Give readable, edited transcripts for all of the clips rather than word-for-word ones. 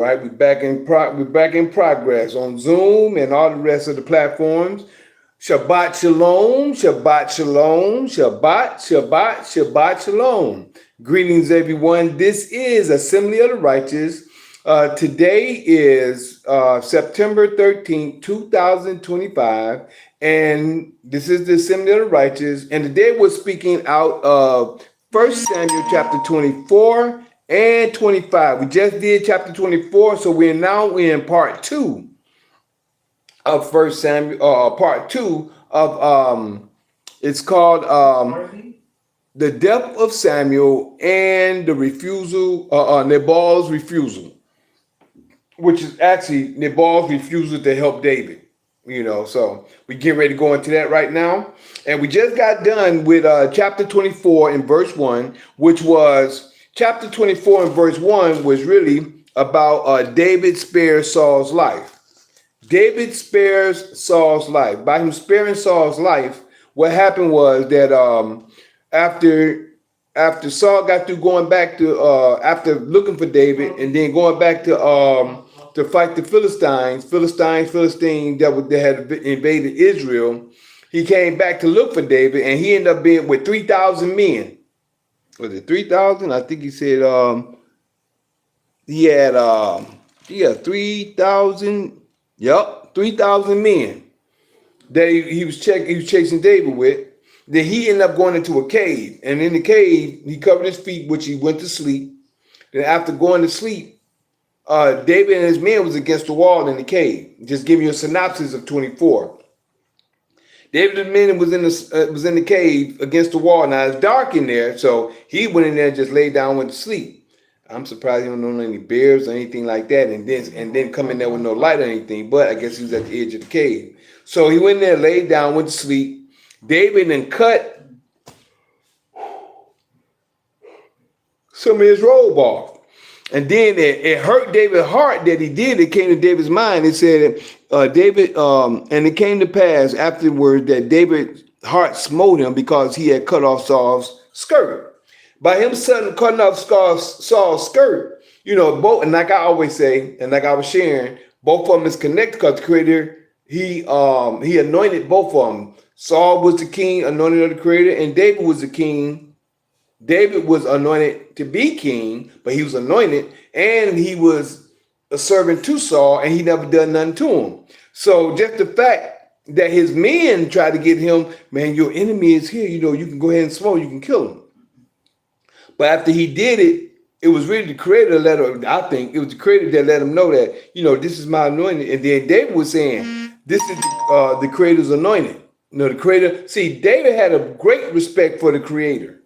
Right, we're back in progress on Zoom and all the rest of the platforms. Shabbat shalom, Shabbat shalom, Shabbat, Shabbat, Shabbat shalom. Greetings, everyone. This is Assembly of the Righteous. Today is September 13th, 2025, and this is the Assembly of the Righteous. And today we're speaking out of 1 Samuel chapter 24 and 25. We just did chapter 24, so we're now in part two of First Samuel, part two of it's called the death of Samuel and the refusal, Nabal's refusal, which is actually Nabal's refusal to help David. So we get ready to go into that right now, and we just got done with chapter 24 in verse 1, which was chapter 24 in verse 1 was really about David spares Saul's life. David spares Saul's life. By him sparing Saul's life, what happened was that after Saul got through going back to after looking for David and then going back to fight the Philistines that had invaded Israel, he came back to look for David, and he ended up being with 3,000 men. Was it 3,000? I think he said he had 3,000. Yep, 3,000 men that he was chasing David with. Then he ended up going into a cave, and in the cave he covered his feet, which he went to sleep. Then after going to sleep, David and his men was against the wall in the cave. Just giving you a synopsis of 24. David and his men was in the cave against the wall. Now it's dark in there, so he went in there and just laid down and went to sleep. I'm surprised he don't know any bears or anything like that, and then come in there with no light or anything. But I guess he was at the edge of the cave. So he went in there, laid down, went to sleep. David then cut some of his robe off. And then it hurt David's heart that he did. It came to David's mind. It said, David, and it came to pass afterwards that David's heart smote him because he had cut off Saul's skirt. By him suddenly cutting off Saul's skirt, both, and like I always say, and like I was sharing, both of them is connected because the Creator, he anointed both of them. Saul was the king, anointed of the Creator, and David was the king. David was anointed to be king, but he was anointed, and he was a servant to Saul, and he never done nothing to him. So just the fact that his men tried to get him, man, your enemy is here, you can go ahead and smoke, you can kill him. But after he did it, it was really the Creator that let him, I think, it was the Creator that let him know that, this is my anointing. And then David was saying, this is the Creator's anointing. The Creator, see, David had a great respect for the Creator.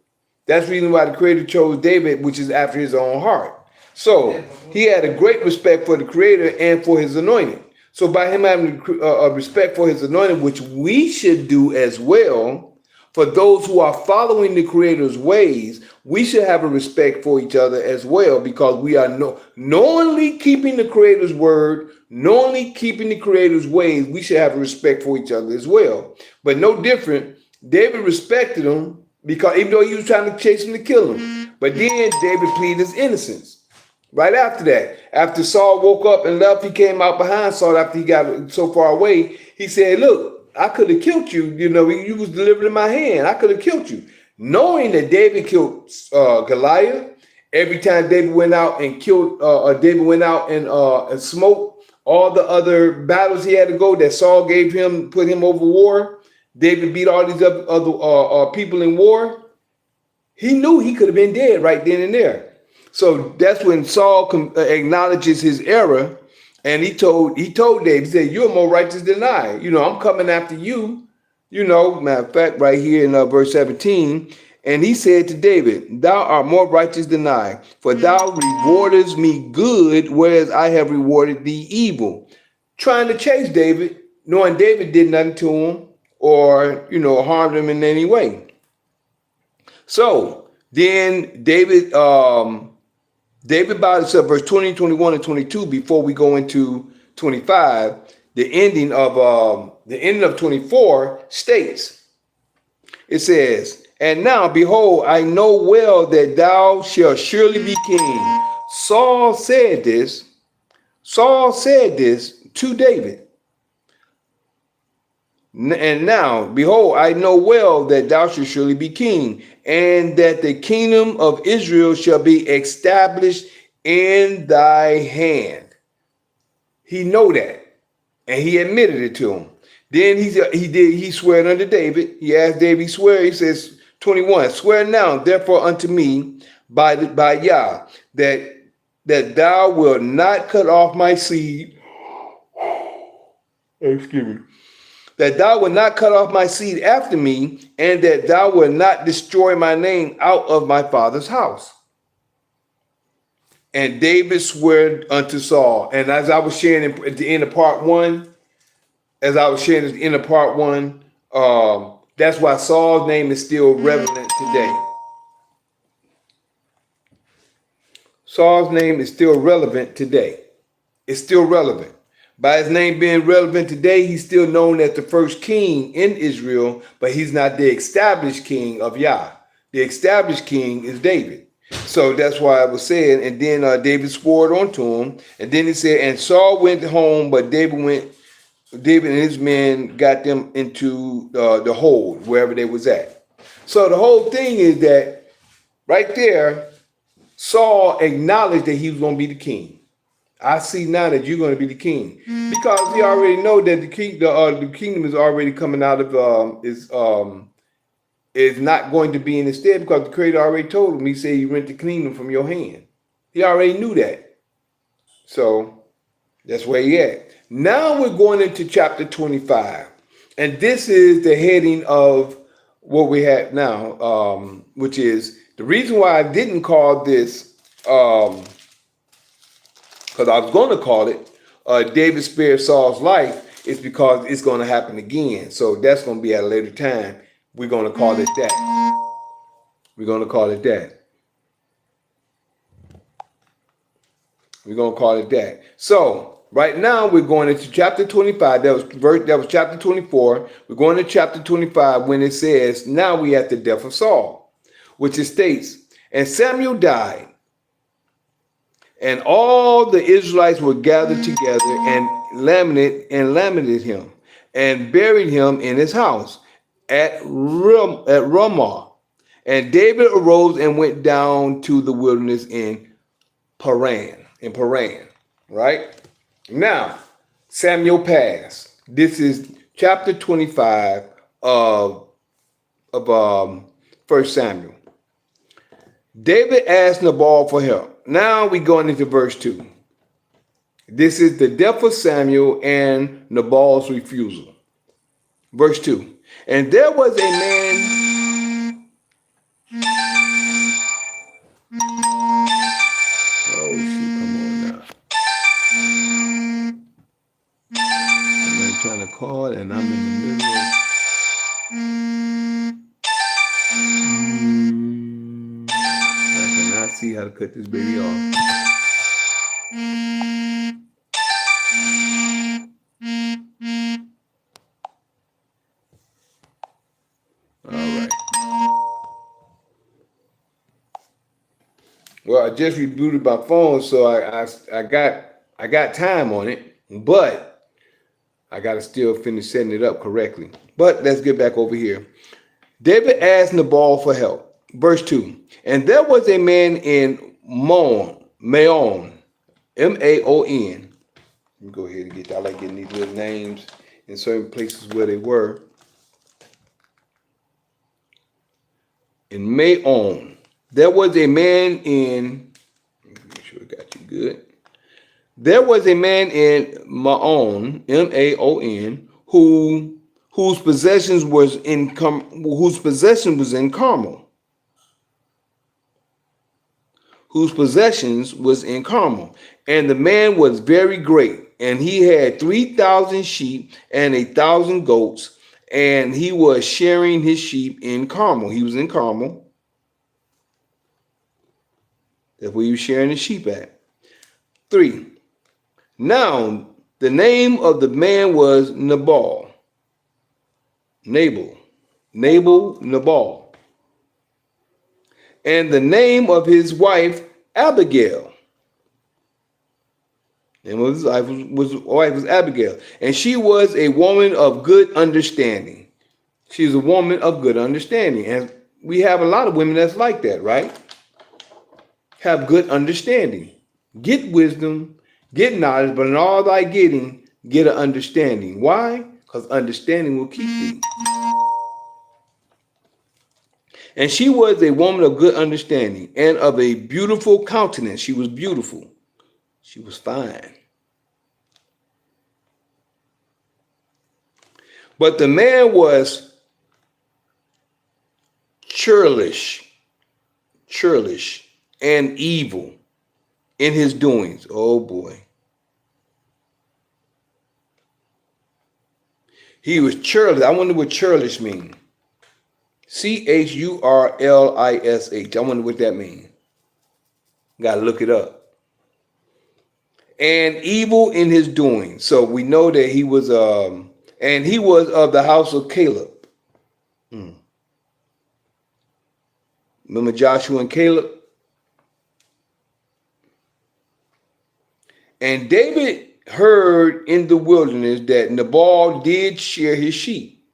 That's the reason why the Creator chose David, which is after his own heart. So he had a great respect for the Creator and for his anointing. So by him having a respect for his anointing, which we should do as well, for those who are following the Creator's ways, we should have a respect for each other as well, because we are knowingly keeping the Creator's word, knowingly keeping the Creator's ways. We should have a respect for each other as well. But no different, David respected him because even though he was trying to chase him to kill him, but then David pleaded his innocence. Right after that, after Saul woke up and left, he came out behind Saul after he got so far away. He said, look, I could have killed you. You was delivered in my hand. I could have killed you. Knowing that David killed Goliath, every time David went out and killed, David went out and smoked all the other battles he had to go that Saul gave him, put him over war. David beat all these other people in war. He knew he could have been dead right then and there. So that's when Saul acknowledges his error. And he told David, he said, you're more righteous than I. I'm coming after you. Matter of fact, right here in verse 17. And he said to David, thou art more righteous than I, for thou rewardest me good, whereas I have rewarded thee evil. Trying to chase David, knowing David did nothing to him or, harmed him in any way. So then David bowed himself, verse 20, 21, and 22, before we go into 25, the ending of 24 states, it says, and now, behold, I know well that thou shalt surely be king. Saul said this, Saul said this to David. And now, behold, I know well that thou shalt surely be king, and that the kingdom of Israel shall be established in thy hand. He know that, and he admitted it to him. Then he swear unto David. He asked David, swear. He says, 21, swear now, therefore, unto me by Yah, that thou wilt not cut off my seed. Excuse me. That thou wilt not cut off my seed after me, and that thou wilt not destroy my name out of my father's house. And David swore unto Saul. And as I was sharing at the end of part one, that's why Saul's name is still relevant today. Saul's name is still relevant today. It's still relevant. By his name being relevant today, he's still known as the first king in Israel, but he's not the established king of Yah. The established king is David. So that's why I was saying, and then David swore unto him, and then he said, and Saul went home, but David and his men got them into the hold, wherever they was at. So the whole thing is that right there, Saul acknowledged that he was going to be the king. I see now that you're going to be the king, because he already know that the kingdom is already coming out of is not going to be in his stead, because the Creator already told him. He said, "You rent the kingdom from your hand." He already knew that, so that's where he at. Now we're going into chapter 25, and this is the heading of what we have now, which is the reason why I didn't call this. Because I was going to call it David spared Saul's life, is because it's going to happen again. So that's going to be at a later time. We're going to call it that. We're going to call it that. We're going to call it that. So right now we're going into chapter 25. That was chapter 24. We're going to chapter 25 when it says, now we at the death of Saul, which it states, and Samuel died. And all the Israelites were gathered together and lamented him, and buried him in his house at Ramah. And David arose and went down to the wilderness in Paran. Right? Now, Samuel passed. This is chapter 25 of 1 Samuel. David asked Nabal for help. Now we're going into verse 2. This is the death of Samuel and Nabal's refusal. Verse 2. And there was a man. Oh, shoot, come on now. Somebody trying to call, and I'm in the middle of. I see how to cut this baby off. All right. Well, I just rebooted my phone, so I got time on it, but I got to still finish setting it up correctly. But let's get back over here. David asked Nabal for help. Verse 2. And there was a man in Maon, M-A-O-N. Let me go ahead and get that. I like getting these little names in certain places where they were. In Maon. There was a man in, make sure I got you good. There was a man in Maon, M-A-O-N, whose possession was in Carmel. Whose possessions was in Carmel. And the man was very great, and he had 3,000 sheep and 1,000 goats, and he was sharing his sheep in Carmel. He was in Carmel. That's where he was sharing his sheep at. 3. Now, the name of the man was Nabal. Nabal. And the name of his wife, Abigail. And his wife was Abigail. And she was a woman of good understanding. She's a woman of good understanding. And we have a lot of women that's like that, right? Have good understanding. Get wisdom, get knowledge, but in all thy getting, get an understanding. Why? Because understanding will keep thee. And she was a woman of good understanding and of a beautiful countenance. She was beautiful. She was fine. But the man was churlish, and evil in his doings. Oh boy. He was churlish. I wonder what churlish means. Churlish. I wonder what that means. Got to look it up. And evil in his doing. So we know that he was, and he was of the house of Caleb. Remember Joshua and Caleb? And David heard in the wilderness that Nabal did shear his sheep.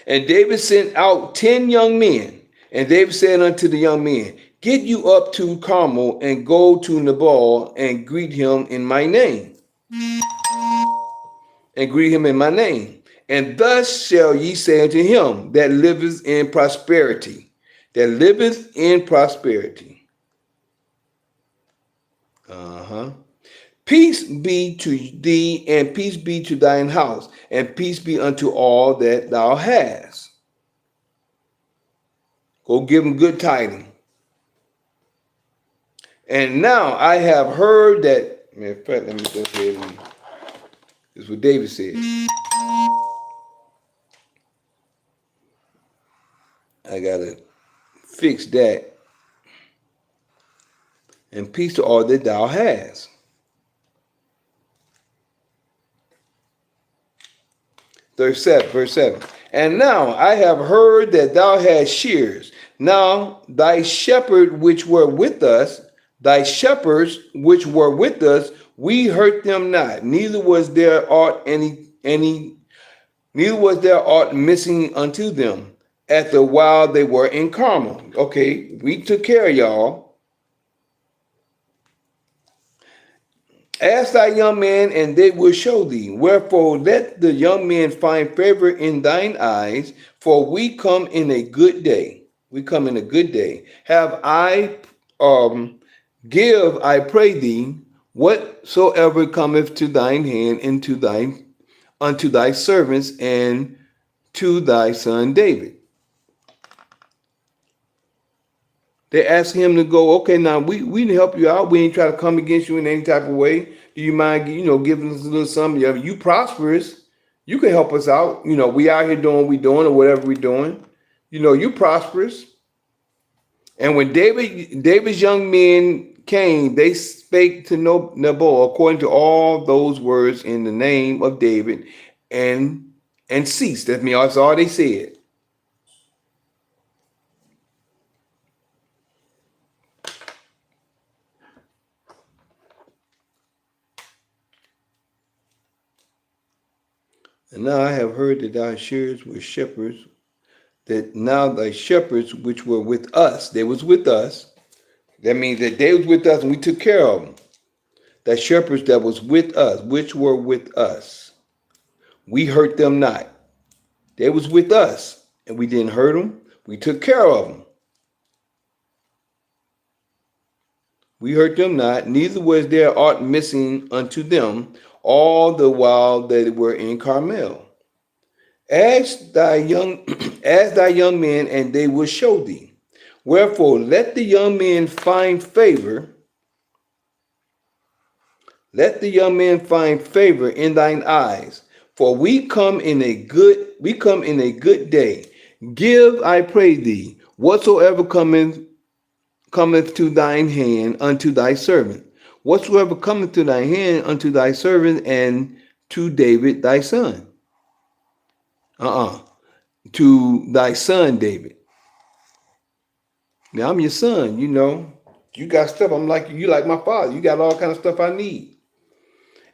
And David sent out 10 young men. And David said unto the young men, get you up to Carmel and go to Nabal and greet him in my name. And thus shall ye say unto him that liveth in prosperity. Peace be to thee, and peace be to thine house, and peace be unto all that thou hast. Go give them good tidings. And now I have heard that, in fact, let me just say this is what David said. I got to fix that. And peace to all that thou hast. Verse 7. And now I have heard that thou hast shears. Now thy shepherds which were with us, we hurt them not. Neither was there aught missing unto them at the while they were in Carmel. Okay, we took care of y'all. Ask thy young men, and they will show thee. Wherefore, let the young men find favor in thine eyes, for we come in a good day. Have I, give, I pray thee, whatsoever cometh to thine hand unto thy servants and to thy son David. They asked him to go, okay, now we can help you out. We ain't try to come against you in any type of way. Do you mind, giving us a little something? You prosperous. You can help us out. We out here doing what we doing or whatever we doing. You prosperous. And when David's young men came, they spake to Nabal according to all those words in the name of David and ceased. That's all they said. And now I have heard that thy shearers were shepherds, that now thy shepherds which were with us, they was with us. That means that they was with us and we took care of them. Thy shepherds that was with us, which were with us, we hurt them not. They was with us and we didn't hurt them. We took care of them. We hurt them not, neither was there aught missing unto them all the while they were in Carmel. Ask thy young men, and they will show thee. Wherefore, let the young men find favor. Let the young men find favor in thine eyes, for we come in a good day. Give, I pray thee, whatsoever cometh to thine hand unto thy servant. Whatsoever cometh to thy hand unto thy servant and to David thy son. To thy son David. Now I'm your son, You got stuff. I'm like you, like my father. You got all kind of stuff I need.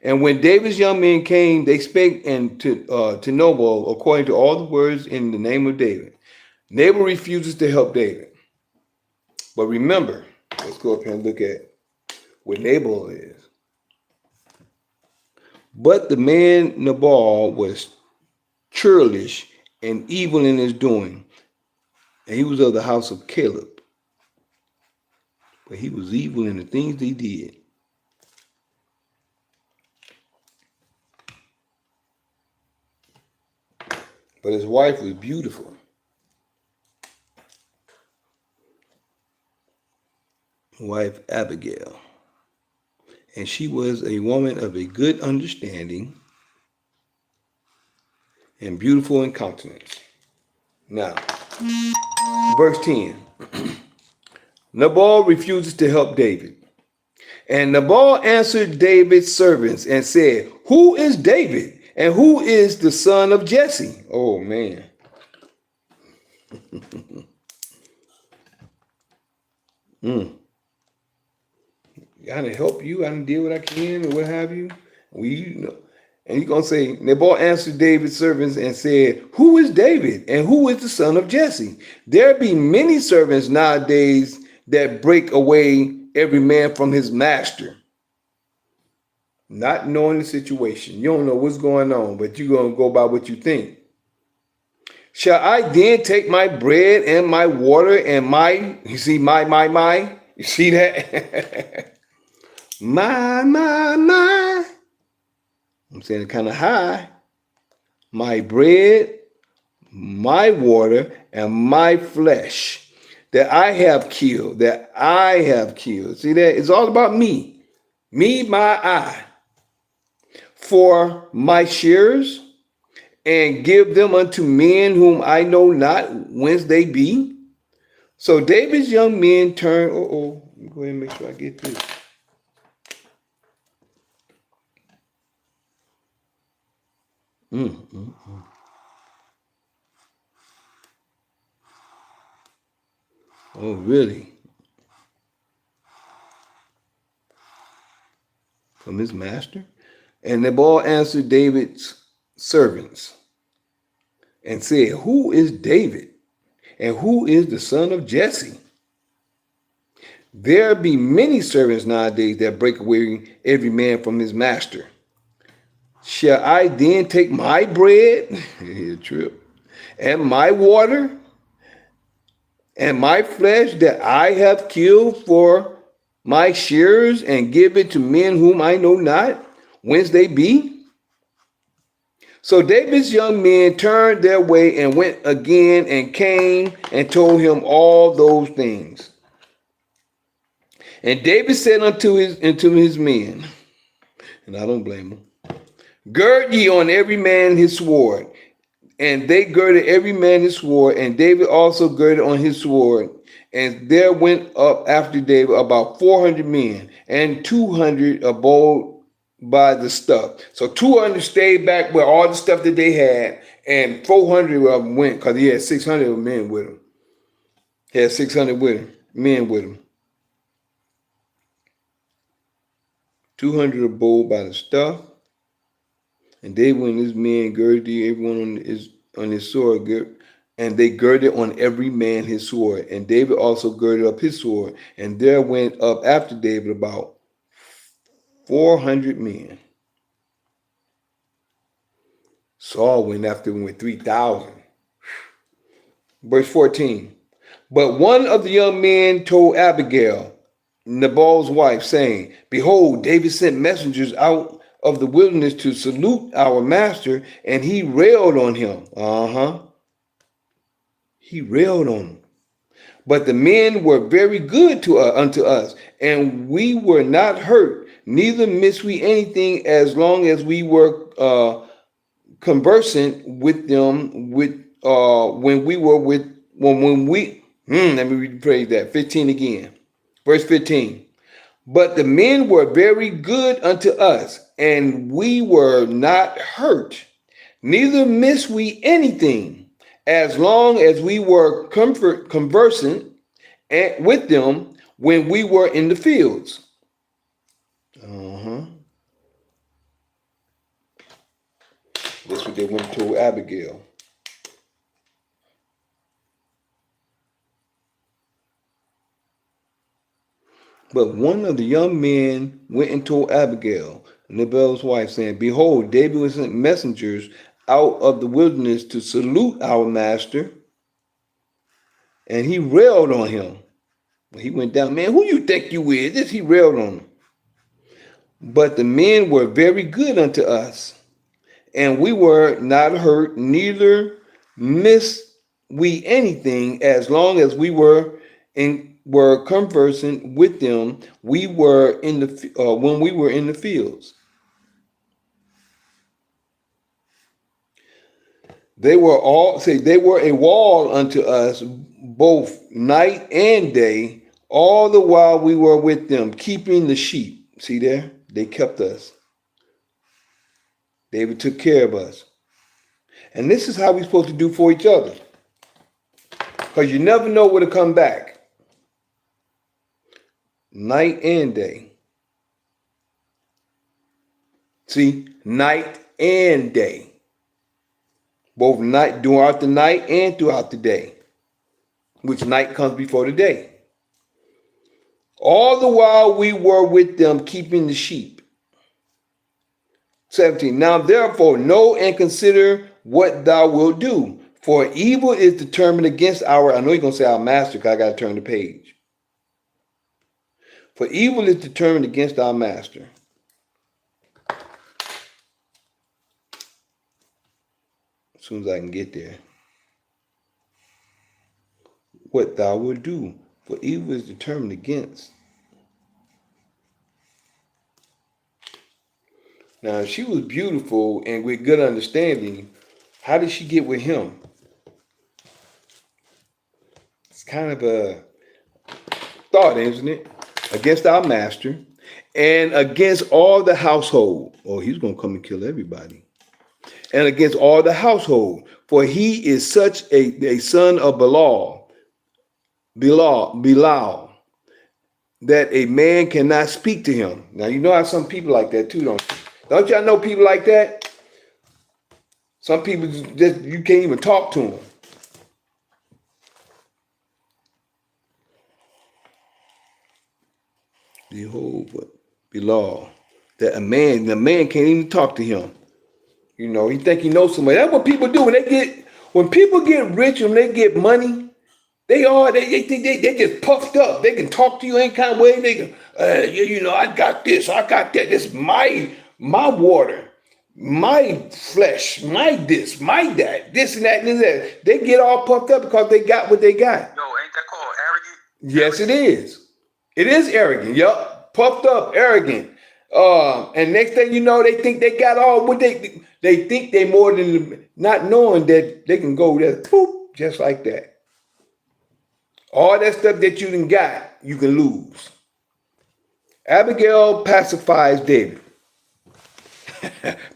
And when David's young men came, they spake and to Nabal according to all the words in the name of David. Nabal refuses to help David. But remember, let's go up here and look at what Nabal is. But the man Nabal was churlish and evil in his doing, and he was of the house of Caleb. But he was evil in the things he did. But his wife was beautiful. Wife Abigail. And she was a woman of a good understanding and beautiful in countenance. Now, verse 10. Nabal refuses to help David. And Nabal answered David's servants and said, who is David? And who is the son of Jesse? Oh, man. I done help you. I done deal what I can or what have you. And you're going to say, Nabal answered David's servants and said, who is David? And who is the son of Jesse? There be many servants nowadays that break away every man from his master. Not knowing the situation. You don't know what's going on, but you're going to go by what you think. Shall I then take my bread and my water and you see, you see that? my. I'm saying it kind of high. My bread, my water, and my flesh that I have killed. See that? It's all about me. Me, my I. For my shares, and give them unto men whom I know not whence they be. So David's young men turned. Go ahead and make sure I get this. Oh, really? From his master? And Nabal answered David's servants and said, who is David? And who is the son of Jesse? There be many servants nowadays that break away every man from his master. Shall I then take my bread, and my water, and my flesh that I have killed for my shearers, and give it to men whom I know not whence they be? So David's young men turned their way and went again and came and told him all those things. And David said unto his men, and I don't blame him, gird ye on every man his sword. And they girded every man his sword, and David also girded on his sword. And there went up after David about 400 men, and 200 abode by the stuff. So 200 stayed back with all the stuff that they had, and 400 of them went, because he had 600 men with him. He had 600 men with him. 200 abode by the stuff. And David and his men girded everyone on his sword, and they girded on every man his sword. And David also girded up his sword. And there went up after David about 400 men. Saul went after him with 3,000. Verse 14. But one of the young men told Abigail, Nabal's wife, saying, behold, David sent messengers out of the wilderness to salute our master, and he railed on him. He railed on him. But the men were very good unto us, and we were not hurt, neither missed we anything, as long as we were conversant with them when we let me rephrase that. 15 again. Verse 15. But the men were very good unto us, and we were not hurt, neither missed we anything, as long as we were conversant with them when we were in the fields. Uh-huh. That's what they went and told Abigail. But one of the young men went and told Abigail, Nabal's wife, saying, Behold, David was sent messengers out of the wilderness to salute our master. And he railed on him. He went down, man, who you think you is? This he railed on him. But the men were very good unto us, and we were not hurt, neither missed we anything, as long as we were conversing with them. We were in the when we were in the fields. They were a wall unto us both night and day, all the while we were with them, keeping the sheep. See there? They kept us. David took care of us. And this is how we're supposed to do for each other. Because you never know where to come back. Night and day. See? Night and day. Both night, throughout the night and throughout the day. Which night comes before the day. All the while we were with them, keeping the sheep. 17. Now therefore know and consider what thou wilt do. For evil is determined against our, I know you're going to say our master, because I got to turn the page. For evil is determined against our master. As soon as I can get there. What thou wilt do. For evil is determined against. Now, she was beautiful and with good understanding. How did she get with him? It's kind of a thought, isn't it? Against our master and against all the household. Oh, he's going to come and kill everybody. And against all the household. For he is such a son of Bilal, that a man cannot speak to him. Now, you know how some people like that too, don't you? Don't y'all know people like that? Some people just, you can't even talk to them. Behold, but Bilal, that the man can't even talk to him. You know, he think he knows somebody. That's what people do when people get rich and they get money. They think they just puffed up. They can talk to you any kind of way. They can, I got this, I got that. This is my water, my flesh, my this, my that, this and that and that. They get all puffed up because they got what they got. Yo, ain't that called arrogant? Yes, it is. It is arrogant. Yup, puffed up, arrogant. And next thing you know, they think they got all what they think they more than, not knowing that they can go there, poof, just like that. All that stuff that you done got, you can lose. Abigail pacifies David.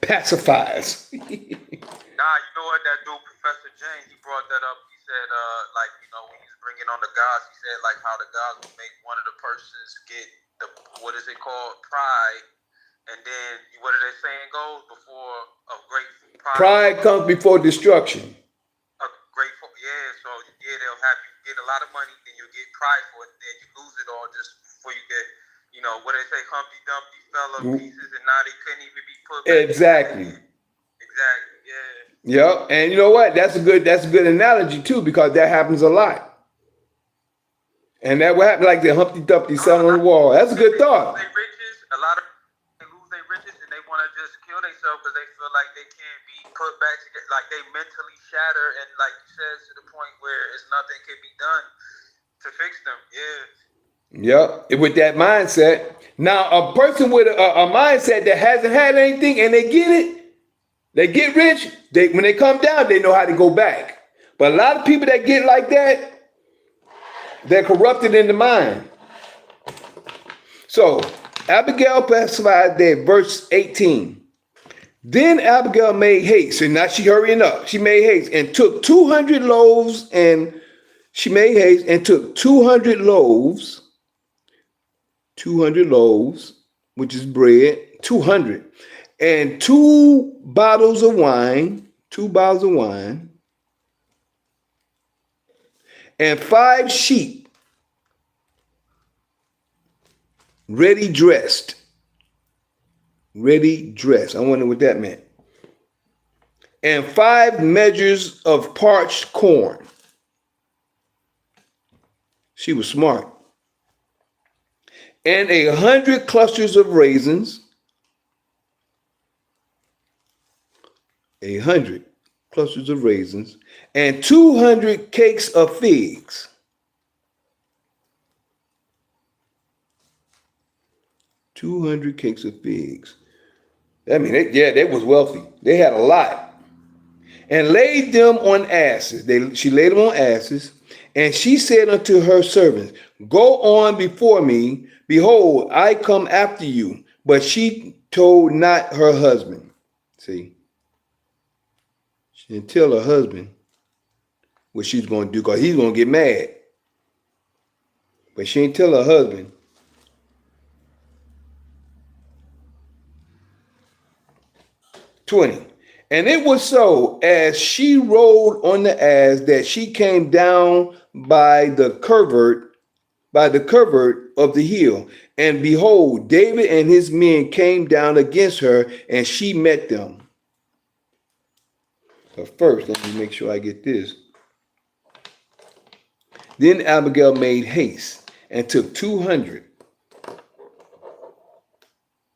Pacifies. Nah, you know what that dude, Professor James, he brought that up. He said, when he was bringing on the gods, he said, like, how the gods would make one of the persons get the, what is it called, pride. And then, what are they saying goes? Before a great pride. Pride comes before destruction. They'll have you get a lot of money, then you get pride for it, then you lose it all just before you get, what they say, Humpty Dumpty fell to pieces, and now they couldn't even be put back. Exactly, yeah. Yep, and you know what? That's a good analogy too, because that happens a lot. And that will happen like the Humpty Dumpty sitting on the wall. That's a good thought. A lot of people lose their riches and they want to just kill themselves because they feel like they can't be put back together, like they mentally shatter, and like you said, to the point where it's nothing can be done to fix them. Yep, with that mindset. Now, a person with a mindset that hasn't had anything and they get it, they get rich, when they come down, they know how to go back. But a lot of people that get like that, they're corrupted in the mind. So, Abigail pacified there, verse 18. Then Abigail made haste, and now she hurrying up. She made haste and took 200 loaves, and she made haste and took 200 loaves 200 loaves, which is bread, 200, and 2 bottles of wine, and 5 sheep ready dressed. Ready dressed. I wonder what that meant. And 5 measures of parched corn. She was smart. And 100 clusters of raisins. 100 clusters of raisins. And 200 cakes of figs. 200 cakes of figs. I mean, they was wealthy. They had a lot. And laid them on asses. She laid them on asses. And she said unto her servants, go on before me. Behold, I come after you. But she told not her husband. See, she didn't tell her husband what she's going to do because he's going to get mad. But she didn't tell her husband. And it was so, as she rode on the ass, that she came down by the covert of the hill. And behold, David and his men came down against her, and she met them. But first, let me make sure I get this. Then Abigail made haste and took 200.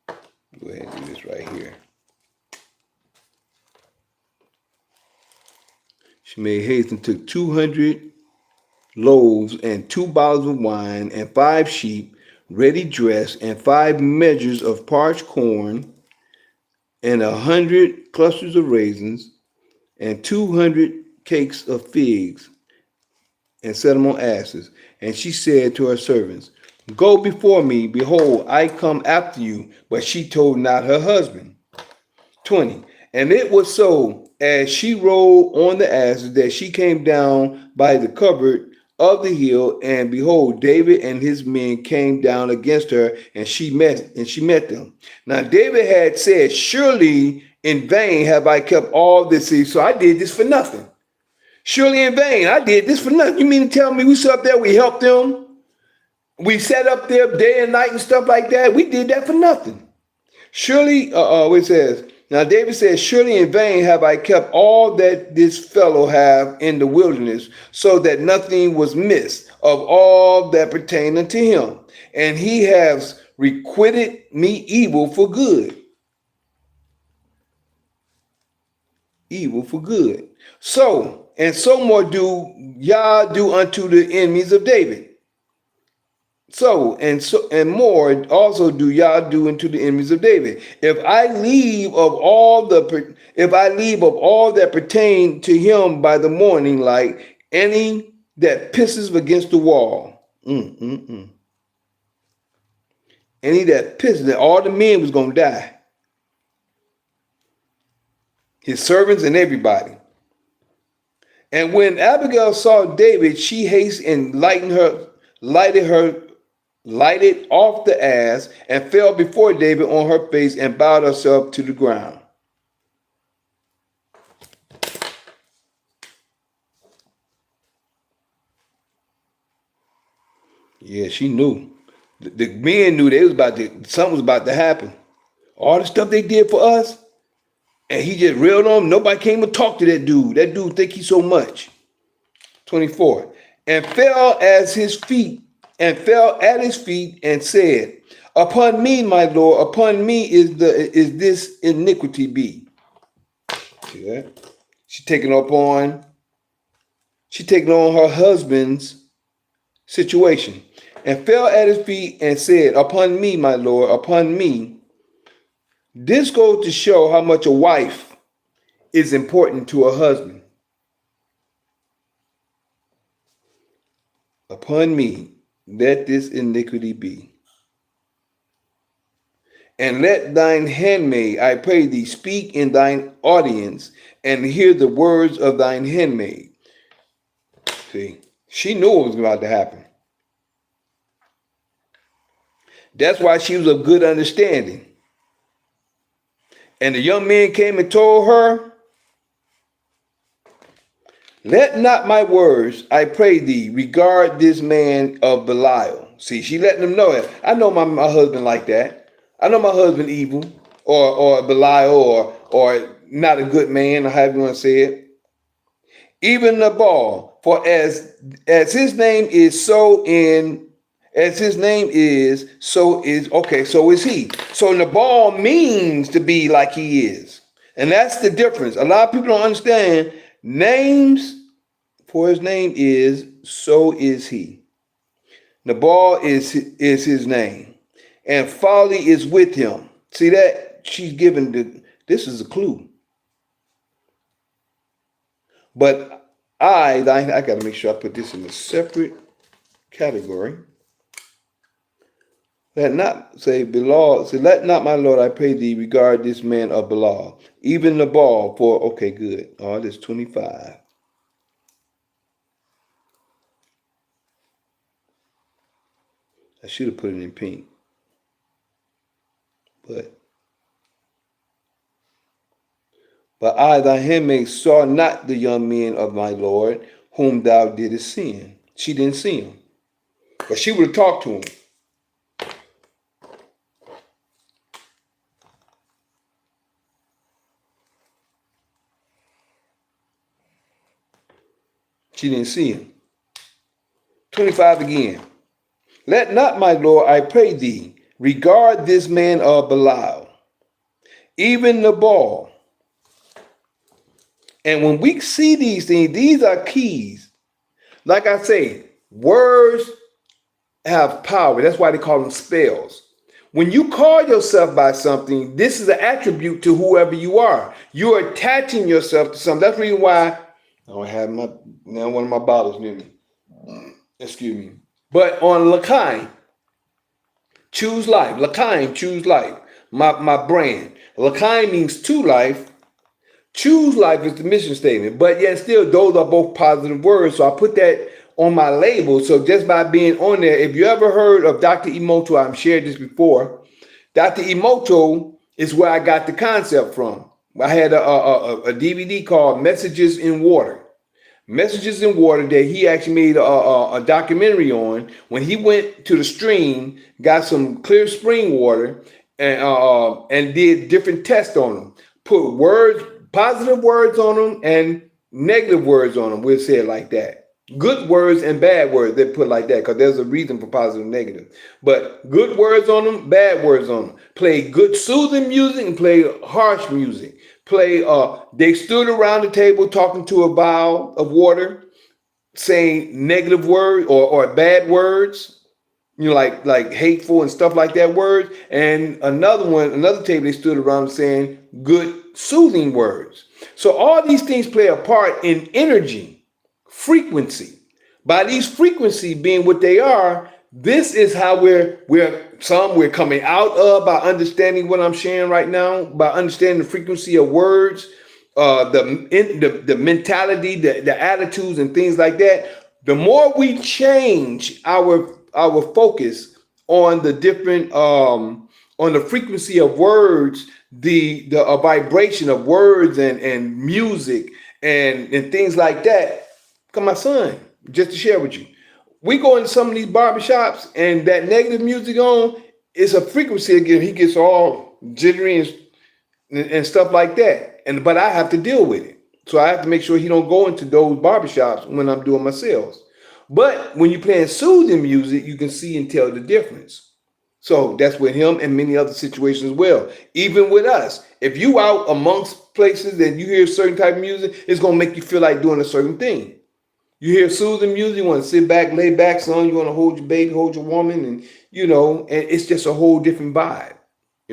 Go ahead and do this right here. She made haste and took 200 loaves and 2 bottles of wine and 5 sheep ready dressed and 5 measures of parched corn and 100 clusters of raisins and 200 cakes of figs and set them on asses. And she said to her servants, go before me. Behold, I come after you. But she told not her husband. 20. And it was so, as she rode on the asses, that she came down by the covert of the hill, and behold, David and his men came down against her, and she met them. Now David had said, surely in vain have I kept all this. So I did this for nothing. Surely in vain, I did this for nothing. You mean to tell me we sat up there, we helped them? We sat up there day and night and stuff like that? We did that for nothing. Surely, it says, now David says, surely in vain have I kept all that this fellow have in the wilderness, so that nothing was missed of all that pertained unto him. And he has requited me evil for good. Evil for good. So, and so more do Yah do unto the enemies of David. So and more also do Yah do unto the enemies of David. If I leave of all that pertain to him by the morning light, any that pisses against the wall. Any that pisses, that all the men was gonna die. His servants and everybody. And when Abigail saw David, she hasted and lighted off the ass and fell before David on her face and bowed herself to the ground. Yeah, she knew. The men knew something was about to happen. All the stuff they did for us, and he just railed on them. Nobody came to talk to that dude. That dude think he's so much. 24. And fell at his feet and said, upon me, my Lord, upon me is this iniquity be. See that? She's taking on her husband's situation. And fell at his feet and said, upon me, my Lord, upon me. This goes to show how much a wife is important to her husband. Upon me, let this iniquity be. And let thine handmaid, I pray thee, speak in thine audience and hear the words of thine handmaid. See, she knew what was about to happen. That's why she was of good understanding. And the young men came and told her, let not my words, I pray thee, regard this man of Belial. See, she letting them know it. I know my husband like that. I know my husband evil or Belial or not a good man, or however you want to say it. Even Nabal, for as his name is so is okay, so is he. So Nabal means to be like he is. And that's the difference. A lot of people don't understand names, for his name is, so is he. Nabal is his name. And folly is with him. See that? She's given this is a clue. But I got to make sure I put this in a separate category. Let not say Bilal. Say, let not my Lord, I pray thee, regard this man of Bilal, even Nabal. For okay, good. Oh, this 25. I should have put it in pink, but I, thy handmaid, saw not the young men of my Lord, whom thou didst see. She didn't see him, but she would have talked to him. She didn't see him. 25 again. Let not my Lord, I pray thee, regard this man of Belial, even Nabal. And when we see these things, these are keys. Like I say, words have power. That's why they call them spells. When you call yourself by something, this is an attribute to whoever you are. You're attaching yourself to something. That's the reason why I don't have one of my bottles near me. Excuse me. But on L'Chaim, choose life. L'Chaim, choose life. My brand. L'Chaim means to life. Choose life is the mission statement. But yet still, those are both positive words. So I put that on my label. So just by being on there, if you ever heard of Dr. Emoto, I've shared this before. Dr. Emoto is where I got the concept from. I had a DVD called Messages in Water. Messages in Water that he actually made a documentary on when he went to the stream, got some clear spring water, and did different tests on them. Put words, positive words on them, and negative words on them. We'll say it like that. Good words and bad words, they put like that because there's a reason for positive and negative. But good words on them, bad words on them. Play good soothing music and play harsh music. They stood around the table talking to a vial of water, saying negative words or bad words, like hateful and stuff like that words. And another table, they stood around saying good soothing words. So all these things play a part in energy. Frequency. By these frequency being what they are, this is how we're coming out of by understanding what I'm sharing right now, by understanding the frequency of words, the mentality, the attitudes and things like that. The more we change our focus on the different on the frequency of words, the vibration of words and music and things like that. My son, just to share with you, we go into some of these barbershops and that negative music on, it's a frequency again. He gets all jittery and stuff like that. But I have to deal with it. So I have to make sure he don't go into those barbershops when I'm doing my sales. But when you're playing soothing music, you can see and tell the difference. So that's with him and many other situations as well. Even with us, if you out amongst places and you hear certain type of music, it's going to make you feel like doing a certain thing. You hear soothing music, you want to sit back, lay back, son, you want to hold your baby, hold your woman, and and it's just a whole different vibe.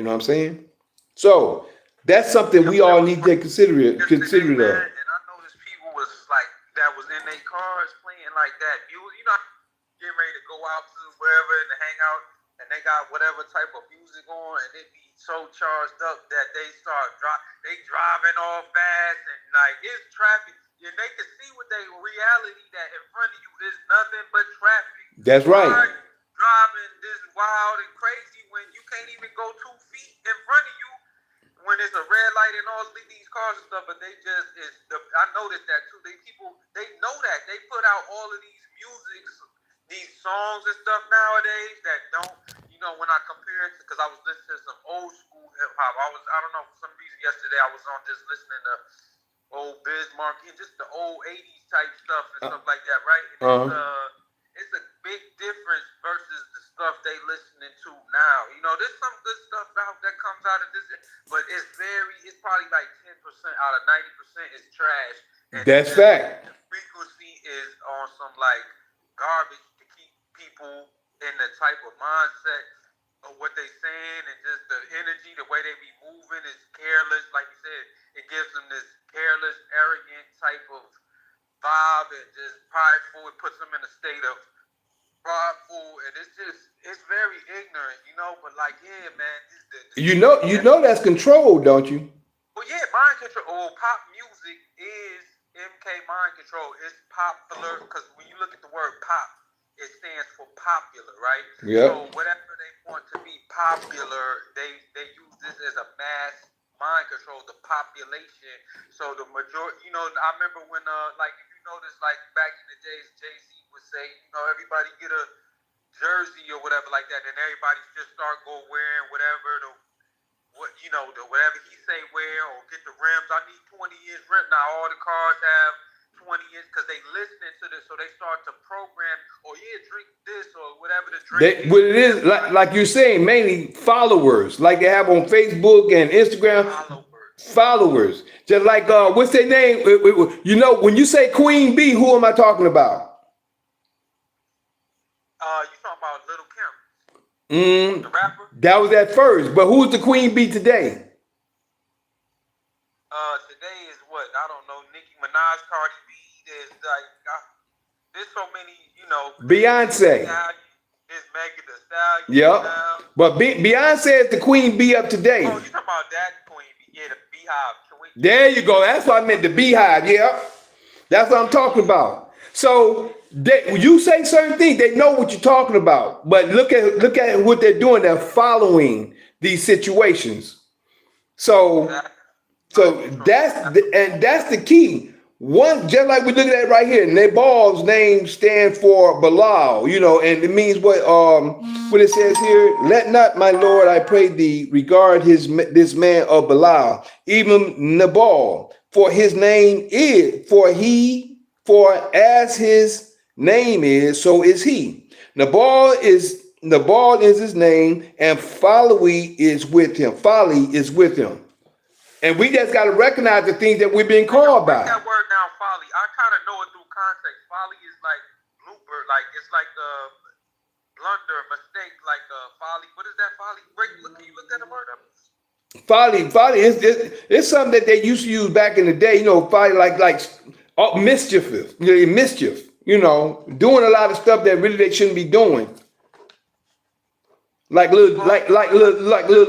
You know what I'm saying? So that's something we all need to consider it of. And I noticed people was like that was in their cars playing like that music, getting ready to go out to wherever and to hang out, and they got whatever type of music on, and they be so charged up that they driving all fast and like it's traffic. And they can see with their reality that in front of you is nothing but traffic. That's right. driving this wild and crazy when you can't even go 2 feet in front of you when it's a red light and all of these cars and stuff. But they just I noticed that too. They know that they put out all of these musics, these songs and stuff nowadays that don't. When I compare it, because I was listening to some old school hip hop. I don't know, for some reason yesterday I was on just listening to old Biz Markie and just the old 80s type stuff and stuff like that, right? And it's a big difference versus the stuff they listening to now. There's some good stuff out that comes out of this, but it's probably like 10% out of 90% is trash. And that's fact. The frequency is on some like garbage to keep people in the type of mindset of what they saying, and just the energy, the way they be moving is careless. Like you said, it gives them this careless, arrogant type of vibe, and just prideful. It puts them in a state of prideful, and it's very ignorant, But like, yeah, man, that's control, don't you? Well, yeah, mind control. Well, pop music is MK mind control. It's popular because when you look at the word pop, it stands for popular, right? Yeah. So whatever they want to be popular, they use this as a mass mind control, the population. So the majority, I remember when, like, if you notice, like back in the days, Jay-Z would say, everybody get a jersey or whatever like that, and everybody just start wearing whatever whatever he say wear, or get the rims. I need 20-inch rim. Now all the cars have 20-inch because they listening to this, so they start to program. Drink this or whatever the drink. What it is, like you're saying, mainly followers, like they have on Facebook and Instagram. Followers, just like what's their name? When you say Queen Bee, who am I talking about? You talking about Little Kim, the rapper? That was at first, but who's the Queen Bee today? Today is what? I don't know. Nicki Minaj, Cardi B. There's so many, Beyonce. There's Megan Thee Stallion. Yep. But Beyonce is the Queen Bee of today. Oh, you talking about that Queen Bee? Yeah, the Beehive. There you go. That's what I meant. The Beehive. Yeah. That's what I'm talking about. So you say certain things, they know what you're talking about. But look at what they're doing. They're following these situations. So that's the key. One, just like we're looking at right here, Nabal's name stands for Belial, and it means what it says here. Let not my Lord, I pray thee, regard this man of Belial, even Nabal, for his name is, for as his name is, so is he. Nabal is his name, and folly is with him. And we just got to recognize the things that we've been called by. That word now, folly. I kind of know it through context. Folly is like blooper, like it's like a blunder, mistake, like folly. What is that, folly? Can you look at the word up? Folly is something that they used to use back in the day. Folly like mischief, doing a lot of stuff that really they shouldn't be doing. Like little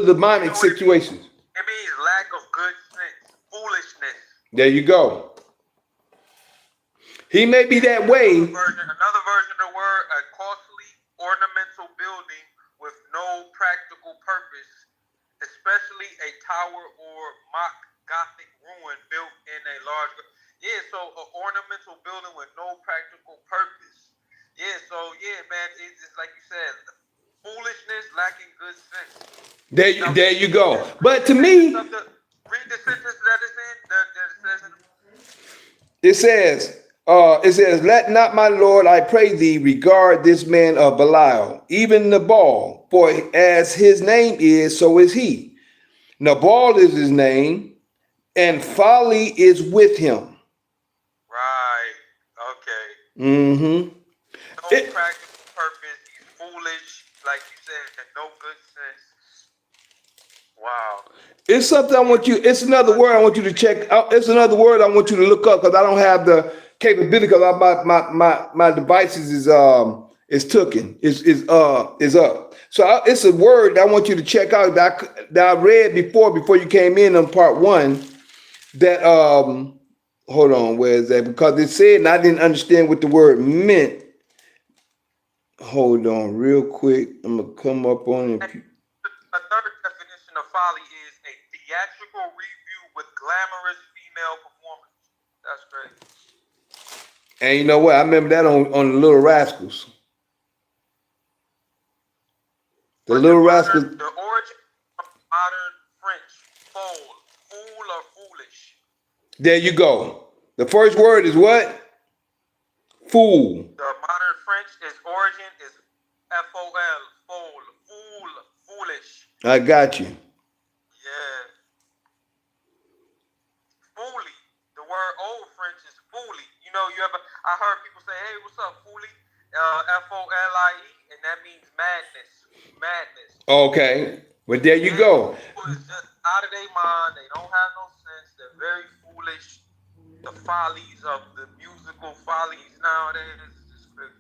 demonic situations. It means lack of good sense, foolishness. There you go. He may be that way. Another version of the word, a costly ornamental building with no practical purpose, especially a tower or mock Gothic ruin built in a large. Yeah, so an ornamental building with no practical purpose. Yeah, so yeah, man, it's like you said, foolishness, lacking good sense. There you go. But to me, read the sentence that is in. It says, let not my Lord, I pray thee, regard this man of Belial, even Nabal, for as his name is, so is he. Nabal is his name, and folly is with him. Right. Okay. Mm-hmm. No practical purpose. He's foolish, like you said, and no good sense. Wow. It's something I want you. It's another word I want you to check out. It's another word I want you to look up because I don't have the capability because my devices is up. So it's a word I want you to check out that I read before you came in on part one. That hold on, where is that? Because it said and I didn't understand what the word meant. Hold on real quick. I'm gonna come up on it. A third definition of folly is a theatrical review with glamorous female performance. That's crazy. And you know what? I remember that on the Little Rascals. The But Little Rascals. the origin of modern French, fool or foolish. There you go. The first word is what? Fool. The modern French origin is F-O-L, foolish. I got you. Yeah. Fooly. The word old French is fooly. You know, I heard people say, hey, what's up, fooly? F-O-L-I-E, and that means madness. Okay. But there you go. People is just out of their mind. They don't have no sense. They're very foolish. The follies of the musical follies nowadays is just crazy.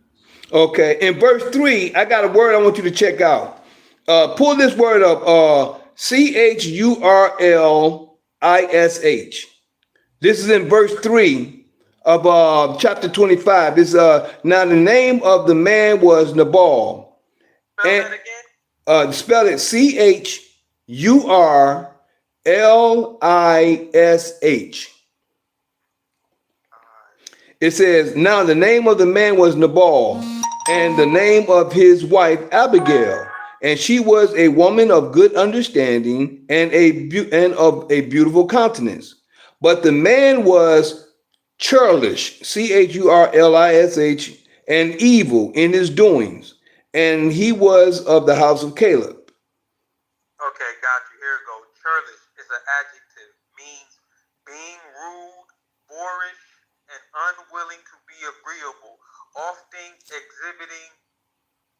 Okay. In verse 3, I got a word I want you to check out. Pull this word up. Churlish. This is in verse 3 of chapter 25. This now the name of the man was Nabal. Spell And that again? spell it Churlish. It says, now the name of the man was Nabal, and the name of his wife Abigail, and she was a woman of good understanding and of a beautiful countenance. But the man was churlish, Churlish, and evil in his doings, and he was of the house of Caleb. Okay, got you. Here we go. Churlish is an adjective. Means being rude, boorish, and unwilling to be agreeable, often exhibiting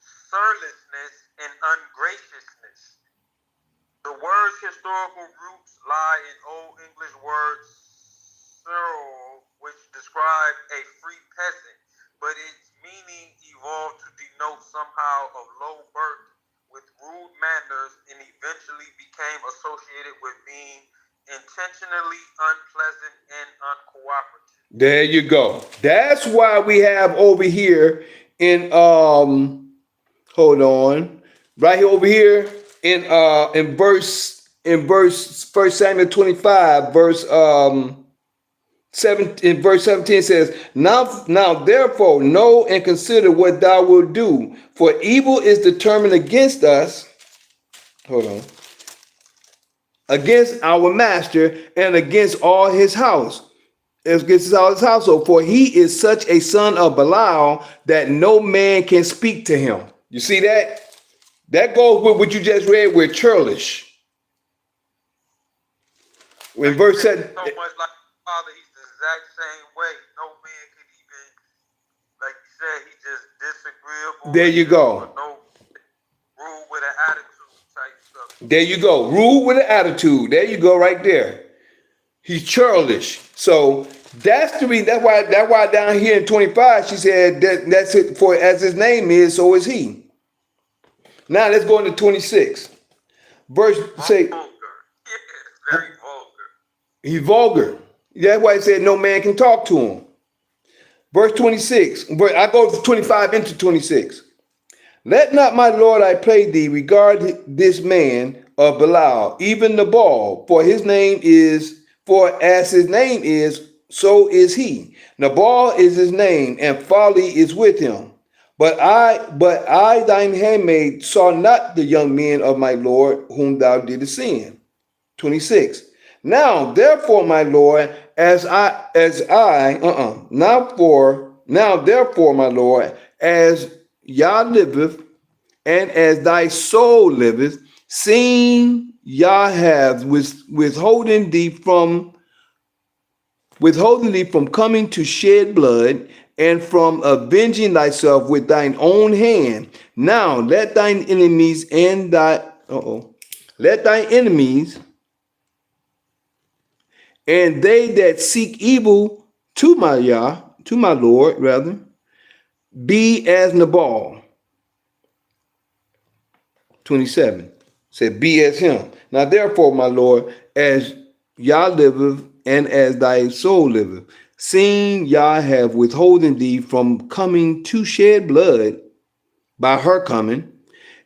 surliness and ungraciousness. The word's historical roots lie in Old English word "serl," which described a free peasant, but its meaning evolved to denote somehow of low birth with rude manners and eventually became associated with being intentionally unpleasant and uncooperative. There you go. That's why we have over here in hold on. Right here over here in verse 1 Samuel 25, verse 17 says, now therefore know and consider what thou wilt do, for evil is determined against us. Hold on. Against our master and against all his house. Against all his household, for he is such a son of Belial that no man can speak to him. You see that? That goes with what you just read with churlish. When verse said, so much like Father, he's the exact same way. No man could even, like you said, he's just disagreeable. There you go. No rule with an attitude type stuff. There you go. Rule with an attitude. There you go, right there. He's churlish. So that's the reason. That's why down here in 25 she said that's it. For as his name is, so is he. Now let's go into 26. Verse say. Vulgar. Yeah, very vulgar. He's vulgar. That's why he said no man can talk to him. Verse 26. I go from 25 into 26. Let not my Lord, I pray thee, regard this man of Belial, even Nabal, for as his name is, so is he. Nabal is his name, and folly is with him. But I, thine handmaid, saw not the young men of my Lord, whom thou didst send. 26. Now, therefore, my Lord, now therefore, my Lord, as Yah liveth, and as thy soul liveth, seeing Yah have withholding thee from coming to shed blood, and from avenging thyself with thine own hand. Now let thine enemies and they that seek evil to my Lord, rather, be as Nabal. 27 said, be as him. Now therefore, my Lord, as Yah liveth, and as thy soul liveth, seeing Yah have withholden thee from coming to shed blood, by her coming,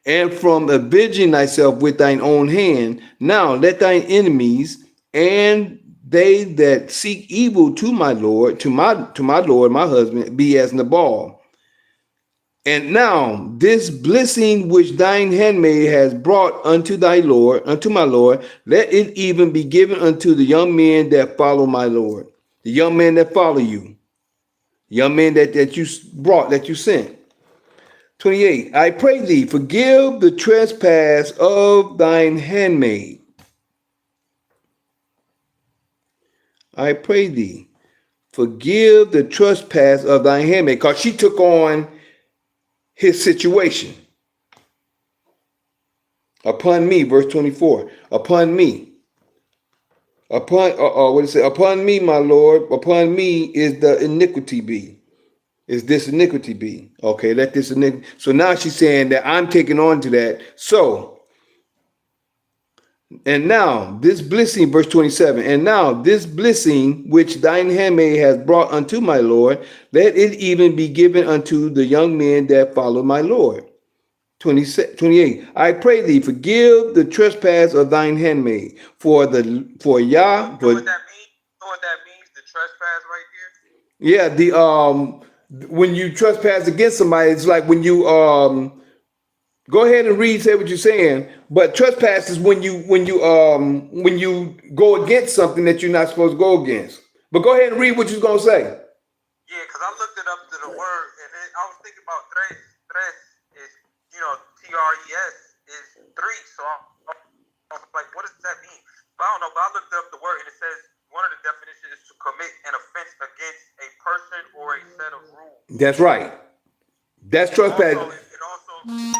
and from avenging thyself with thine own hand. Now let thine enemies and they that seek evil to my Lord, to my Lord, my husband, be as Nabal. And now this blessing which thine handmaid has brought unto thy Lord, unto my Lord, let it even be given unto the young men that follow my Lord, the young men that follow you, young men that you brought, that you sent. 28. I pray thee, forgive the trespass of thine handmaid. I pray thee, forgive the trespass of thine handmaid, because she took on his situation. Upon me, verse 24. Upon me. What it say? Upon me, my Lord, upon me is the iniquity be. Is this iniquity be? Okay, let this iniquity. So now she's saying that I'm taking on to that. So, and now this blessing, verse 27, and now this blessing which thine handmaid has brought unto my Lord, let it even be given unto the young men that follow my Lord. 28. I pray thee, forgive the trespass of thine handmaid, for Yah. You know what that means? You know what that means? The trespass right here. Yeah, when you trespass against somebody, it's like when you go ahead and read, say what you're saying. But trespass is when you go against something that you're not supposed to go against. But go ahead and read what you're gonna say. Yeah, because I looked it up to the word, and I was thinking about tres. Tres is, tres is three. So I was like, what does that mean? But I don't know. But I looked up the word, and it says one of the definitions is to commit an offense against a person or a set of rules. That's right. That's trespass. It also means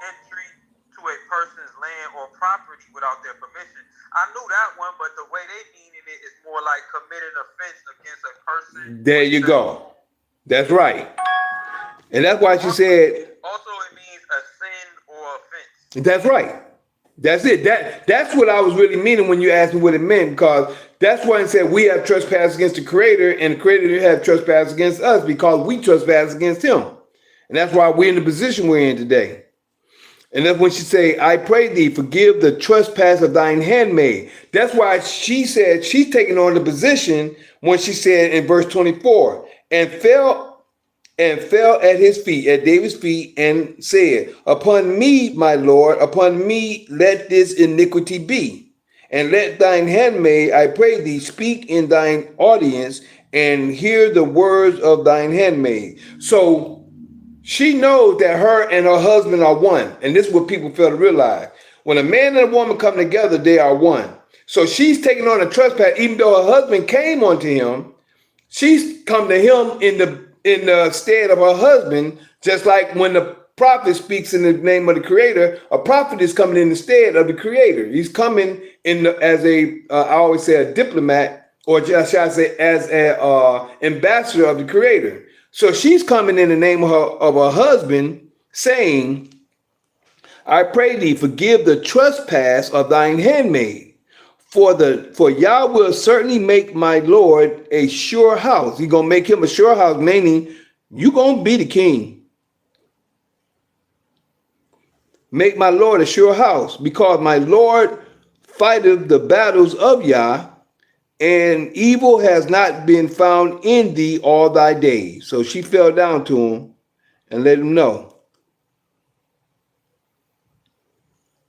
entry to a person's land or property without their permission. I knew that one, but the way they mean it is more like committing offense against a person. There you go. That's right. And that's why she said. Also, it means a sin or offense. That's right. That's it. That's what I was really meaning when you asked me what it meant, because that's why it said we have trespassed against the Creator, and the Creator have trespassed against us because we trespass against Him, and that's why we're in the position we're in today. And that's when she say, "I pray thee, forgive the trespass of thine handmaid." That's why she said she's taking on the position when she said in verse 24, and fell at his feet, at David's feet, and said, upon me, my Lord, upon me let this iniquity be. And let thine handmaid, I pray thee, speak in thine audience, and hear the words of thine handmaid. So she knows that her and her husband are one. And this is what people fail to realize. When a man and a woman come together, they are one. So she's taking on a trespass, even though her husband came unto him. She's come to him in the stead of her husband, just like when the prophet speaks in the name of the Creator, a prophet is coming in the stead of the Creator. He's coming as I always say, a diplomat, or just shall I say, as an ambassador of the Creator. So she's coming in the name of her husband, saying, I pray thee, forgive the trespass of thine handmaid. For Yah will certainly make my Lord a sure house. He's gonna make him a sure house, meaning you're gonna be the king. Make my Lord a sure house, because my Lord fighteth the battles of Yah, and evil has not been found in thee all thy days. So she fell down to him and let him know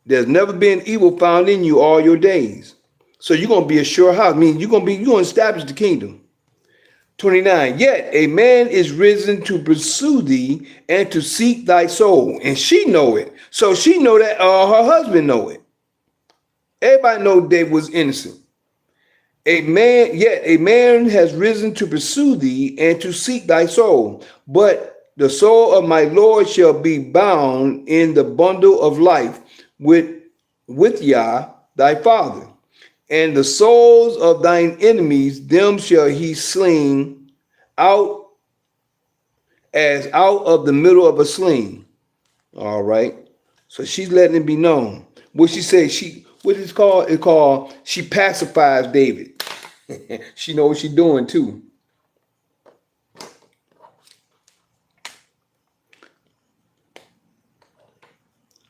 there's never been evil found in you all your days. So you're gonna be a sure house. I mean, you're gonna establish the kingdom. 29. Yet a man is risen to pursue thee and to seek thy soul, and she know it. So she know that her husband know it. Everybody know David was innocent. Yet a man has risen to pursue thee and to seek thy soul, but the soul of my Lord shall be bound in the bundle of life with Yah thy father. And the souls of thine enemies, them shall he sling out of the middle of a sling. All right. So she's letting it be known. What she says, what is called? It's called she pacifies David. She knows what she's doing too.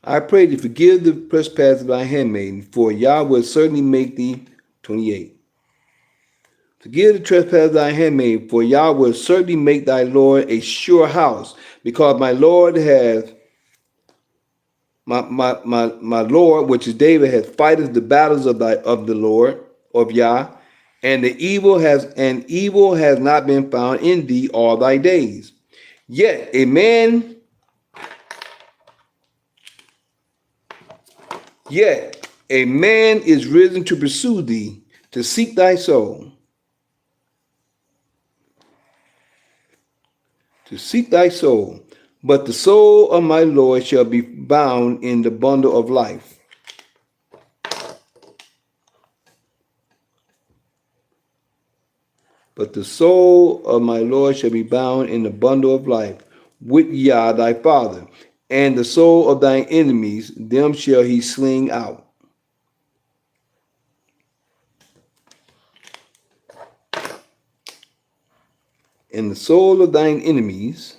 I pray thee, forgive the trespass of thy handmaiden, for Yah will certainly make thee, 28. Forgive the trespass of thy handmaiden, for Yah will certainly make thy Lord a sure house, because my Lord has, my Lord, which is David, has fighted the battles of the Lord, of Yah, and evil has not been found in thee all thy days. Yet a man is risen to pursue thee, to seek thy soul. To seek thy soul. But the soul of my Lord shall be bound in the bundle of life. But the soul of my Lord shall be bound in the bundle of life with Yah thy father, and the soul of thine enemies, them shall he sling out. And the soul of thine enemies,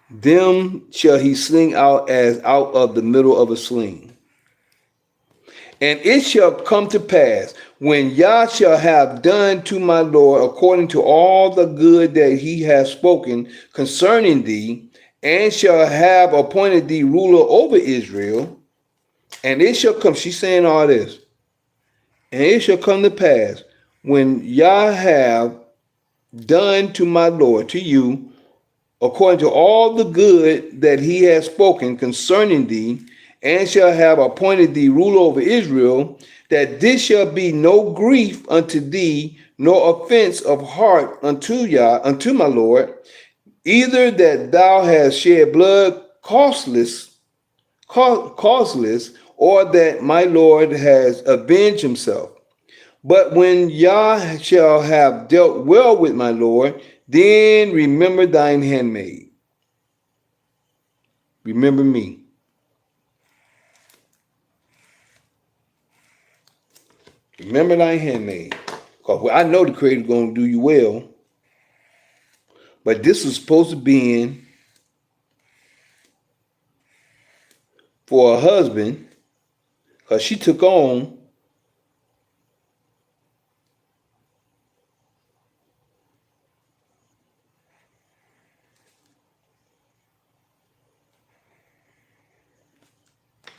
them shall he sling out as out of the middle of a sling. And it shall come to pass, when Yah shall have done to my Lord according to all the good that he has spoken concerning thee, and shall have appointed thee ruler over Israel, and it shall come, she's saying all this, and it shall come to pass, when Yah have done to my Lord, to you, according to all the good that he has spoken concerning thee, and shall have appointed thee ruler over Israel, that this shall be no grief unto thee, nor offense of heart unto Yah, unto my Lord, either that thou hast shed blood causeless, or that my Lord has avenged himself. But when Yah shall have dealt well with my Lord, then remember thine handmaid. Remember me. Remember thy handmaid. Because I know the Creator is going to do you well. But this was supposed to be in for a husband. Because she took on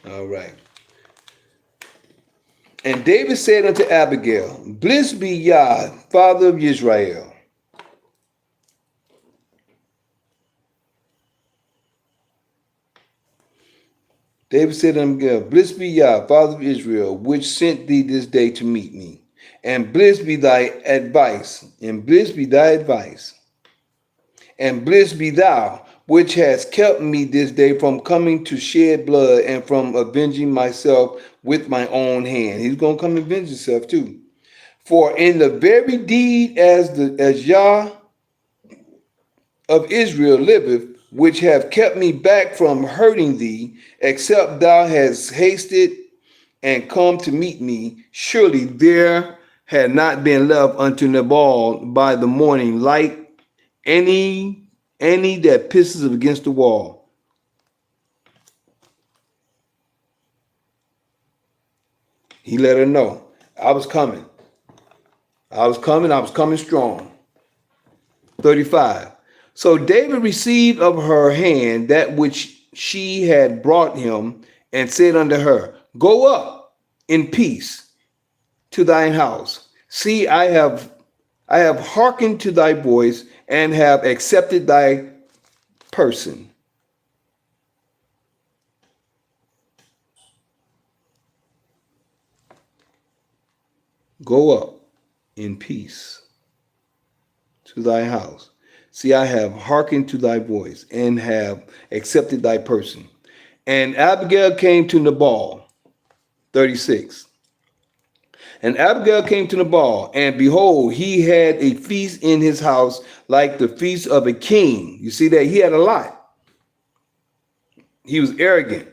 all right. And David said unto Abigail, Blessed be Yah, Father of Israel. David said unto Abigail, Blessed be Yah, Father of Israel, which sent thee this day to meet me. And blessed be thy advice, and blessed be thy advice. And blessed be thou, which hast kept me this day from coming to shed blood and from avenging myself with my own hand. He's going to come and avenge himself too. For in the very deed as Yah of Israel liveth, which have kept me back from hurting thee, except thou hast hasted and come to meet me, surely there had not been left unto Nabal by the morning light any that pisses against the wall. He let her know, I was coming. I was coming strong. 35. So David received of her hand that which she had brought him, and said unto her, Go up in peace to thine house. See, I have hearkened to thy voice, and have accepted thy person. Go up in peace to thy house. See, I have hearkened to thy voice, and have accepted thy person. And Abigail came to Nabal. 36. And Abigail came to Nabal, and behold, he had a feast in his house like the feast of a king. You see that? He had a lot. He was arrogant.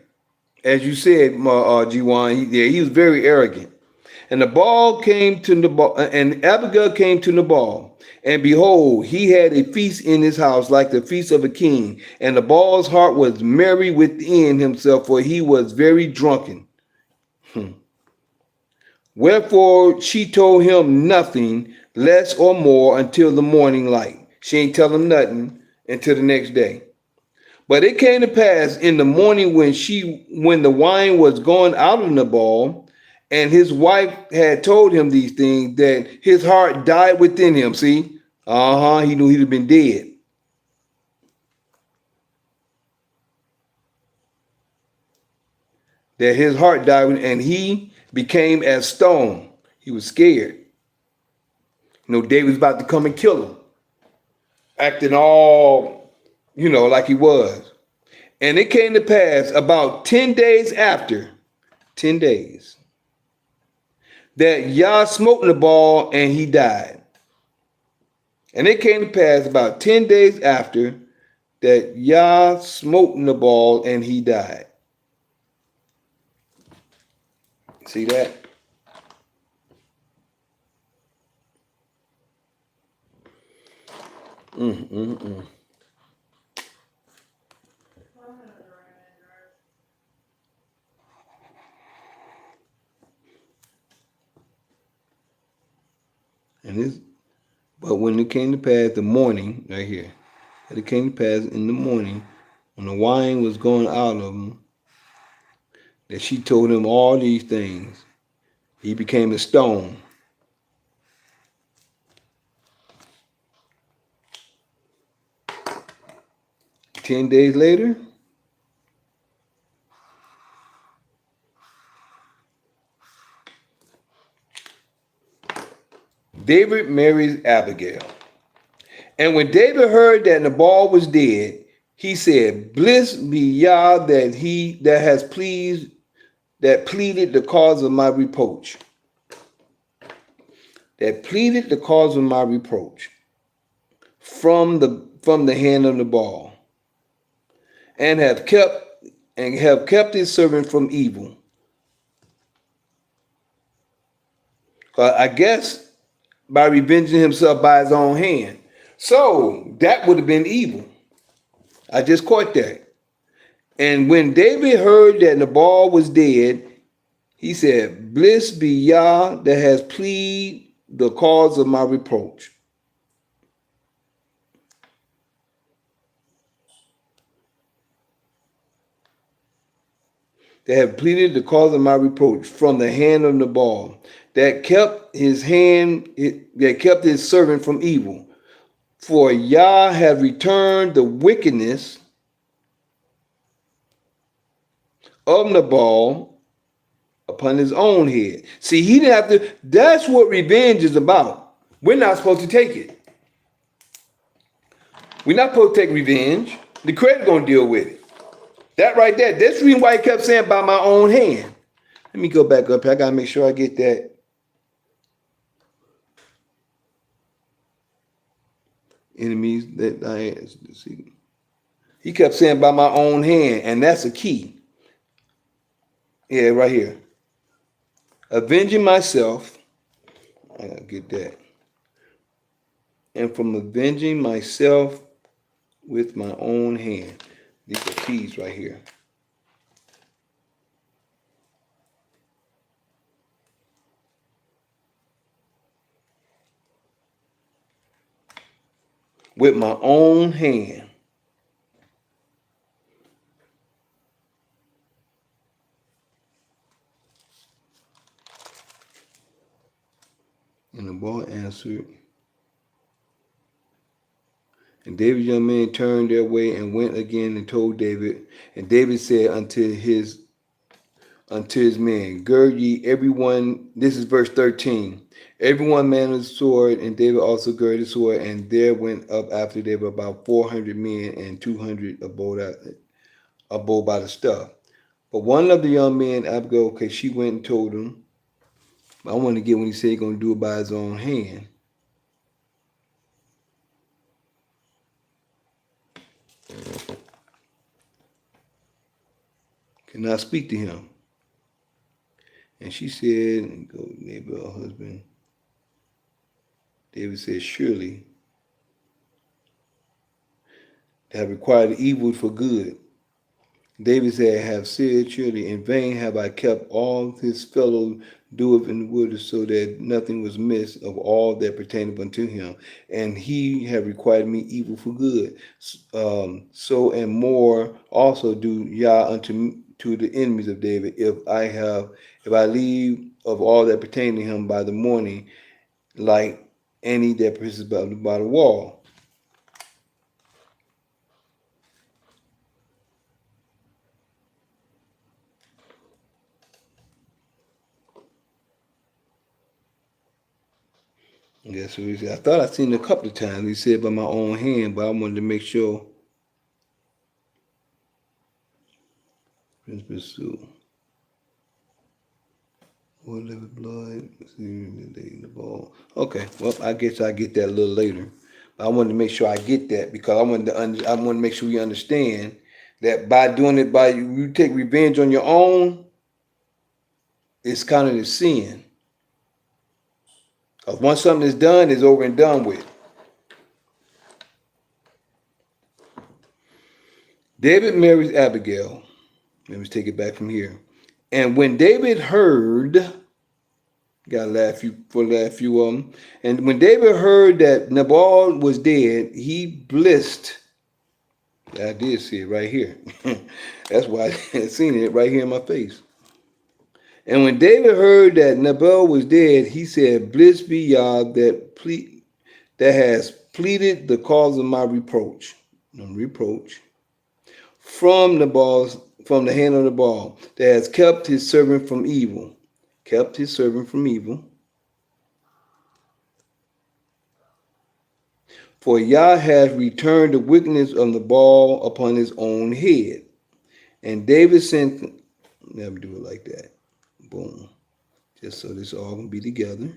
As you said, G1, he was very arrogant. And Nabal came to Nabal, and Abigail came to Nabal, and behold, he had a feast in his house, like the feast of a king. And Nabal's heart was merry within himself, for he was very drunken. Wherefore she told him nothing, less or more, until the morning light. She ain't tell him nothing until the next day. But it came to pass in the morning when the wine was gone out of Nabal, and his wife had told him these things, that his heart died within him. See? He knew he'd have been dead. That his heart died, and he became as stone. He was scared. David's about to come and kill him, acting all, like he was. And it came to pass about 10 days after, 10 days, that Yah smote Nabal and he died. And it came to pass about 10 days after that Yah smote Nabal and he died. See that? And this, but when it came to pass the morning, right here, and it came to pass in the morning, when the wine was going out of him, that she told him all these things. He became a stone. 10 days later, David marries Abigail. And when David heard that Nabal was dead, he said, "Blessed be Yah that pleaded the cause of my reproach. That pleaded the cause of my reproach from the hand of Nabal, and have kept his servant from evil." I guess by revenging himself by his own hand. So that would have been evil. I just caught that. And when David heard that Nabal was dead, he said, "Blessed be Yah that has pleaded the cause of my reproach." That have pleaded the cause of my reproach from the hand of Nabal, that kept his servant from evil. For Yah have returned the wickedness of Nabal upon his own head. See, he didn't have to. That's what revenge is about. We're not supposed to take it. We're not supposed to take revenge. The credit gonna deal with it. That right there. That's the reason why he kept saying by my own hand. Let me go back up here. I gotta make sure I get that. Enemies that I see. He kept saying by my own hand, and that's a key. Yeah, right here. Avenging myself. I gotta get that. And from avenging myself with my own hand. These are keys right here. With my own hand. And the boy answered. And David's young men turned their way and went again and told David. And David said unto his men, "Gird ye everyone," this is verse 13. "Everyone man with sword," and David also girded his sword, and there went up after David about 400 men, and 200 abode by the stuff. But one of the young men, Abigail, okay, she went and told him. I want to get when he said he's going to do it by his own hand. Can I speak to him? And she said, go Nabal, husband. David said, surely they have required evil for good. David said, have said, surely in vain have I kept all his fellow doeth in the wilderness, so that nothing was missed of all that pertained unto him. And he have required me evil for good. So and more also do Yah unto to the enemies of David, if I leave of all that pertain to him by the morning, like any that presses by the wall. That's what he said. I thought I seen it a couple of times. He said by my own hand, but I wanted to make sure. Prince pursue. What live blood? The ball. Okay, well, I guess I get that a little later. But I wanted to make sure I get that because I want to make sure we understand that by doing it by you take revenge on your own, it's kind of the sin. Because once something is done, it's over and done with. David marries Abigail. Let me take it back from here. And when David heard, got last few of them. And when David heard that Nabal was dead, he blessed. I did see it right here. That's why I seen it right here in my face. And when David heard that Nabal was dead, he said, "Blessed be Yah that has pleaded the cause of my reproach." From the hand of Nabal, that has kept his servant from evil. Kept his servant from evil. For Yah has returned the wickedness of Nabal upon his own head. And David sent, never do it like that. Boom. Just so this all can be together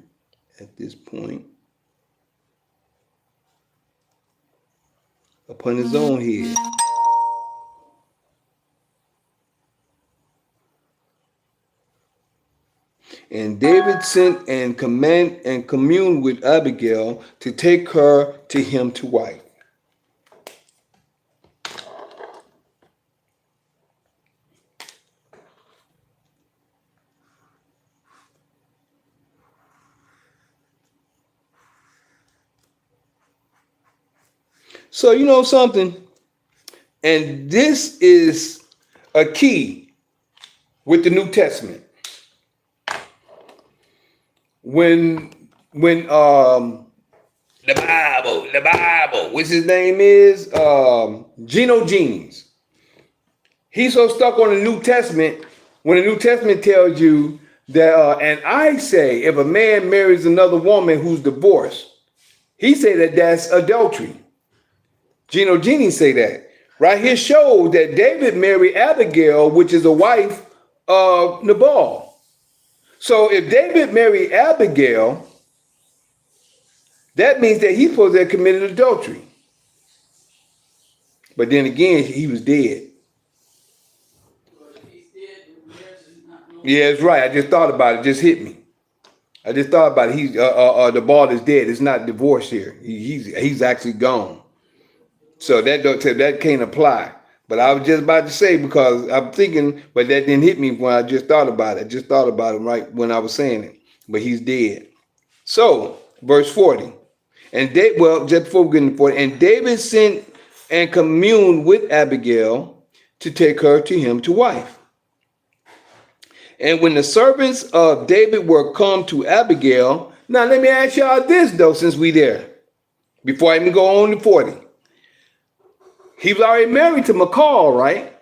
at this point. Upon his own head. And David sent and communed with Abigail to take her to him to wife. So you know something, and this is a key with the New Testament. When the Bible, which his name is Geno Jennings, he's so stuck on the New Testament when the New Testament tells you that, and I say, if a man marries another woman who's divorced, he say that that's adultery. Geno Jennings say that. Right here shows that David married Abigail, which is a wife of Nabal. So if David married Abigail, that means that he's supposed to have committed adultery. But then again, he was dead. Yeah, that's right. I just thought about it. It just hit me. I just thought about it. He's the ball is dead. It's not divorced here. He's actually gone. So that can't apply. But I was just about to say, because I'm thinking, but that didn't hit me when I just thought about it. I just thought about it right when I was saying it. But he's dead. So, verse 40. Just before we get into 40, and David sent and communed with Abigail to take her to him to wife. And when the servants of David were come to Abigail, now let me ask y'all this though, since we there, before I even go on to 40. He was already married to Michal, right?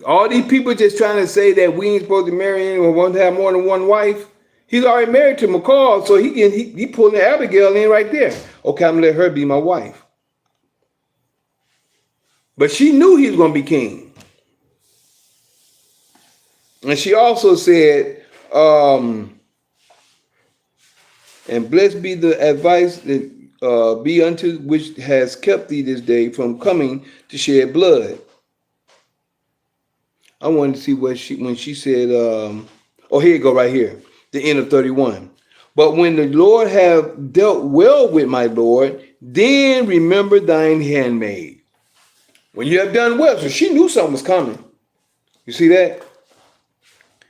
All these people just trying to say that we ain't supposed to marry anyone, want to have more than one wife. He's already married to Michal, so he pulling Abigail in right there. Okay, I'm gonna let her be my wife. But she knew he was gonna be king. And she also said, and blessed be the advice that be unto which has kept thee this day from coming to shed blood. I wanted to see what when she said, Oh, here you go, right here. The end of 31. But when the Lord have dealt well with my Lord, then remember thine handmaid. When you have done well. So she knew something was coming. You see that?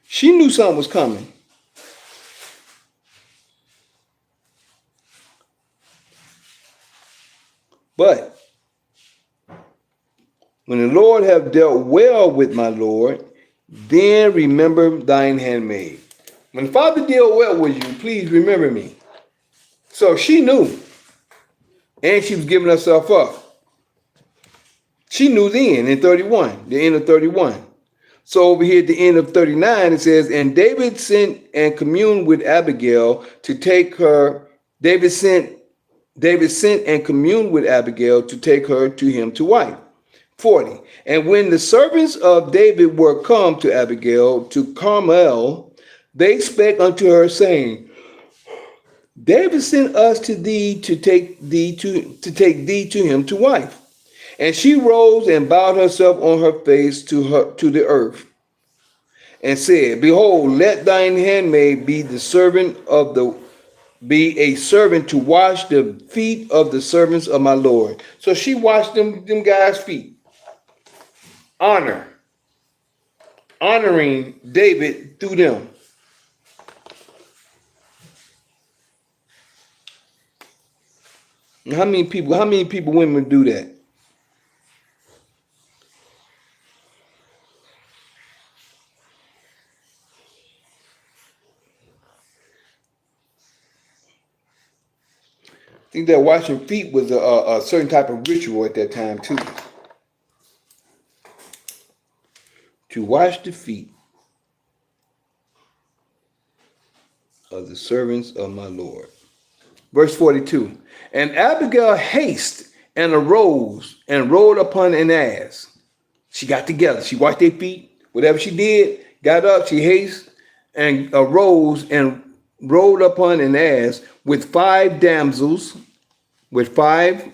She knew something was coming. But when the Lord have dealt well with my Lord, then remember thine handmaid. When the Father dealt well with you, please remember me. So she knew. And she was giving herself up. She knew then in 31, the end of 31. So over here at the end of 39, it says, and David sent and communed with Abigail to take her. David sent and communed with Abigail to take her to him to wife. 40. And when the servants of David were come to Abigail to Carmel, they spake unto her, saying, David sent us to thee to take thee to him to wife. And she rose and bowed herself on her face to the earth, and said, Behold, let thine handmaid be a servant to wash the feet of the servants of my Lord. So she washed them guys' feet. Honoring David through them. How many people women do that? I think that washing feet was a certain type of ritual at that time too. To wash the feet of the servants of my Lord. Verse 42. And Abigail hasted and arose and rode upon an ass. She got together. She washed their feet. Whatever she did, got up, she hasted and arose and rode upon an ass with 5 damsels, with 5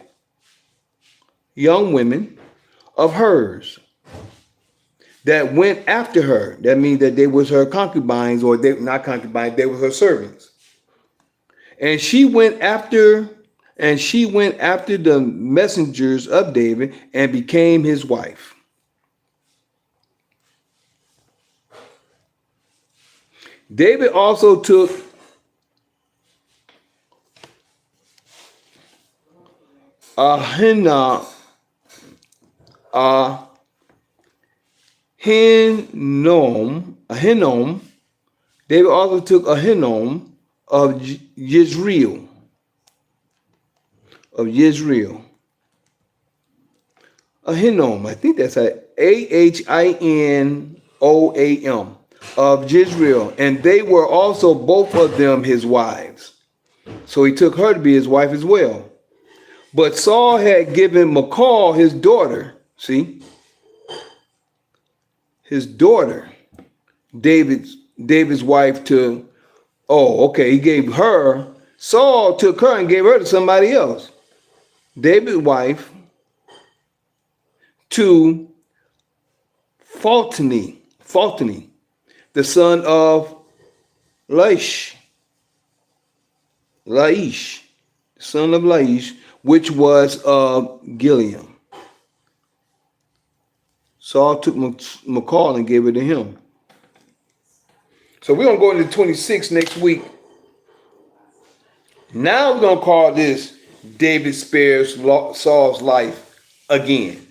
young women of hers that went after her. That means that they was her concubines, or they not concubines, they were her servants. And she went after the messengers of David and became his wife. David also took Ahinoam. David also took Ahinoam of Yisrael. Ahinoam, I think that's Ahinoam of Jezreel, and they were also both of them his wives. So he took her to be his wife as well. But Saul had given Michal his daughter, his daughter, David's wife to, he gave her, Saul took her and gave her to somebody else. David's wife to Phaltini, the son of Laish, son of Laish, which was of Gilead. Saul took Michal and gave it to him. So we're going to go into 26 next week. Now we're going to call this David spares Saul's life again.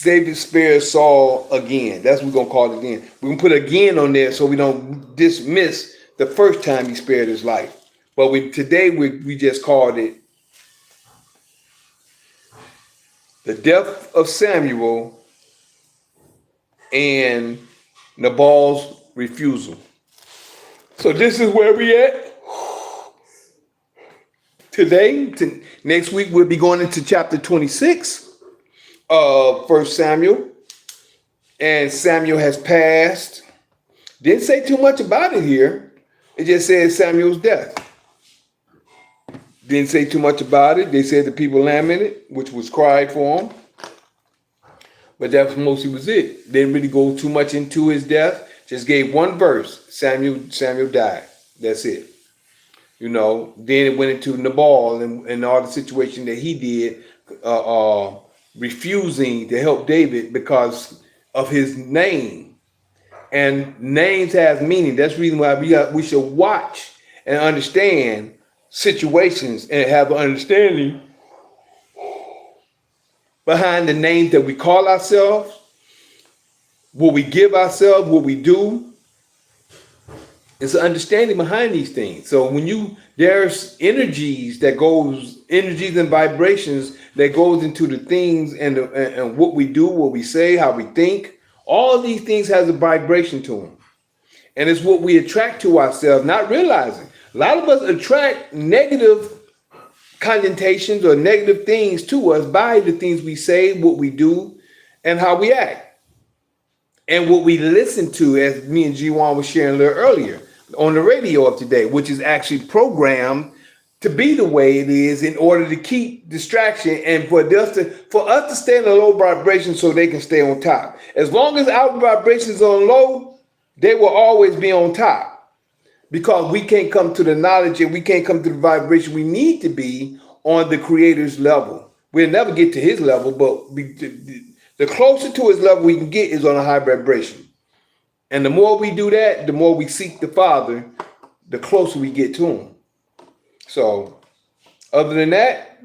David spares Saul again. That's what we're going to call it again. We're going to put again on there so we don't dismiss the first time he spared his life. But today we just called it the death of Samuel and Nabal's refusal. So this is where we at today. Next week we'll be going into chapter 26 of 1 Samuel. And Samuel has passed. Didn't say too much about it here. It just says Samuel's death. Didn't say too much about it. They said the people lamented, which was cried for him. But that mostly was it. Didn't really go too much into his death. Just gave one verse. Samuel died. That's it. Then it went into Nabal and all the situation that he did, refusing to help David because of his name. And names has meaning. That's the reason why we should watch and understand situations and have an understanding behind the names that we call ourselves, what we give ourselves, what we do. It's an understanding behind these things. So when there's energies and vibrations that goes into the things and what we do, what we say, how we think. All of these things has a vibration to them. And it's what we attract to ourselves, not realizing. A lot of us attract negative connotations or negative things to us by the things we say, what we do, and how we act. And what we listen to, as me and G1 was sharing a little earlier, on the radio of today, which is actually programmed to be the way it is in order to keep distraction and for us to stay in a low vibration so they can stay on top. As long as our vibrations are low, they will always be on top because we can't come to the knowledge and we can't come to the vibration we need to be on the Creator's level. We'll never get to his level, but the closer to his level we can get is on a high vibration. And the more we do that, the more we seek the Father, the closer we get to him. So, other than that,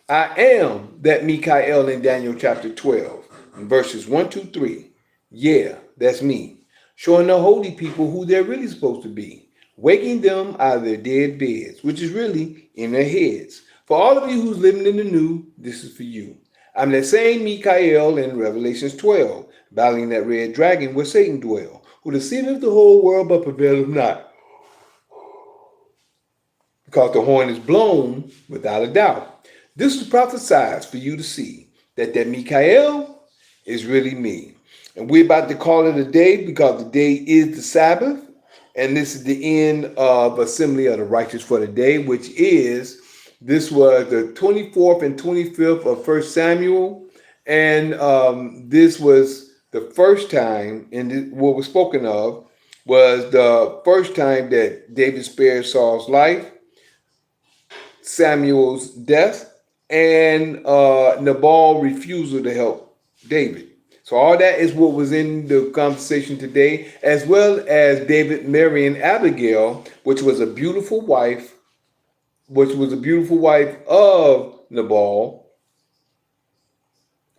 I am that Mikael in Daniel chapter 12, verses 1, 2, 3. Yeah, that's me. Showing the holy people who they're really supposed to be. Waking them out of their dead beds, which is really in their heads. For all of you who's living in the new, this is for you. I'm that same Mikael in Revelations 12, battling that red dragon where Satan dwell, who deceiveth the whole world but prevaileth not. Because the horn is blown without a doubt. This is prophesied for you to see that Mikael is really me. And we're about to call it a day because the day is the Sabbath. And this is the end of Assembly of the Righteous for the day, this was the 24th and 25th of 1 Samuel. And this was the first time, and what was spoken of was the first time that David spared Saul's life, Samuel's death, and Nabal refusal to help David. So all that is what was in the conversation today, as well as David marrying Abigail, which was a beautiful wife of Nabal.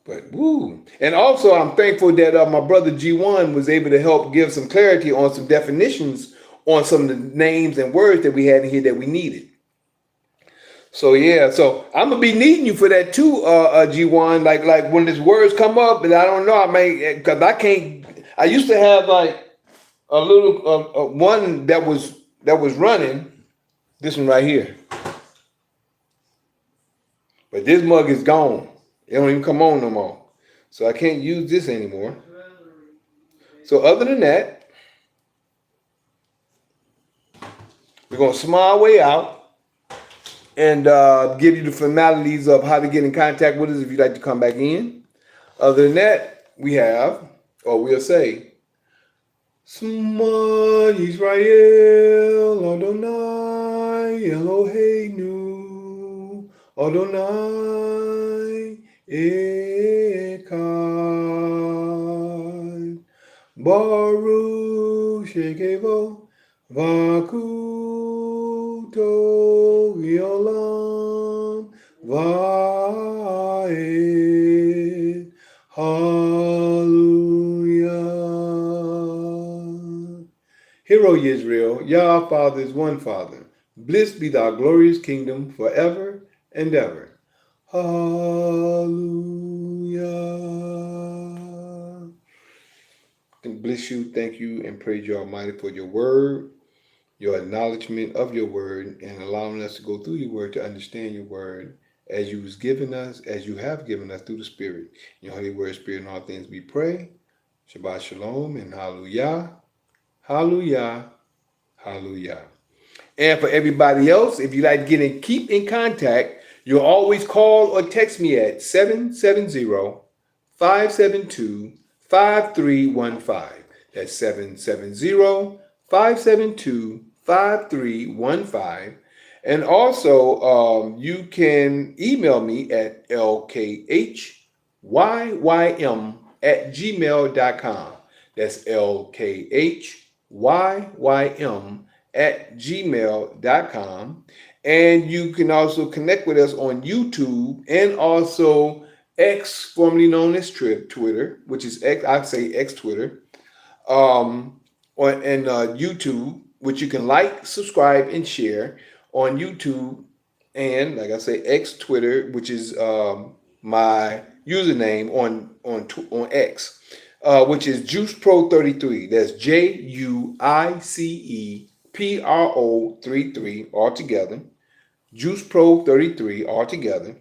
But woo. And also I'm thankful that my brother G1 was able to help give some clarity on some definitions on some of the names and words that we had in here that we needed. So yeah, so I'm gonna be needing you for that too, G1. Like when these words come up, and I don't know, I may, because I can't. I used to have like a little one that was running. This one right here, but this mug is gone. It don't even come on no more, so I can't use this anymore. So other than that, we're gonna smile our way out and give you the formalities of how to get in contact with us if you'd like to come back in. Other than that, we'll say, Shema Yisrael Adonai Eloheinu Adonai Echad Baruch Shekevo Vakuto Yolam Vaed Hallelujah. Hear, O Israel, Yah Father is one Father. Blessed be thy glorious kingdom forever and ever. Hallelujah. Bless you, thank you, and praise you Almighty for your word, your acknowledgement of your word, and allowing us to go through your word to understand your word as you have given us through the Spirit. In your holy word, Spirit, in all things we pray. Shabbat Shalom and Hallelujah. Hallelujah. Hallelujah. And for everybody else, if you'd like to keep in contact, you'll always call or text me at 770 770-572-5315. That's 770-572-5315. And also, you can email me at lkhyym@gmail.com. That's lkhyym@gmail.com. And you can also connect with us on YouTube and also X, formerly known as Twitter, which is X, I say X Twitter, and YouTube, which you can like, subscribe, and share on YouTube, and like I say, X Twitter, which is my username on X, which is JuicePro33. That's JuicePro33 altogether. JuicePro33 altogether.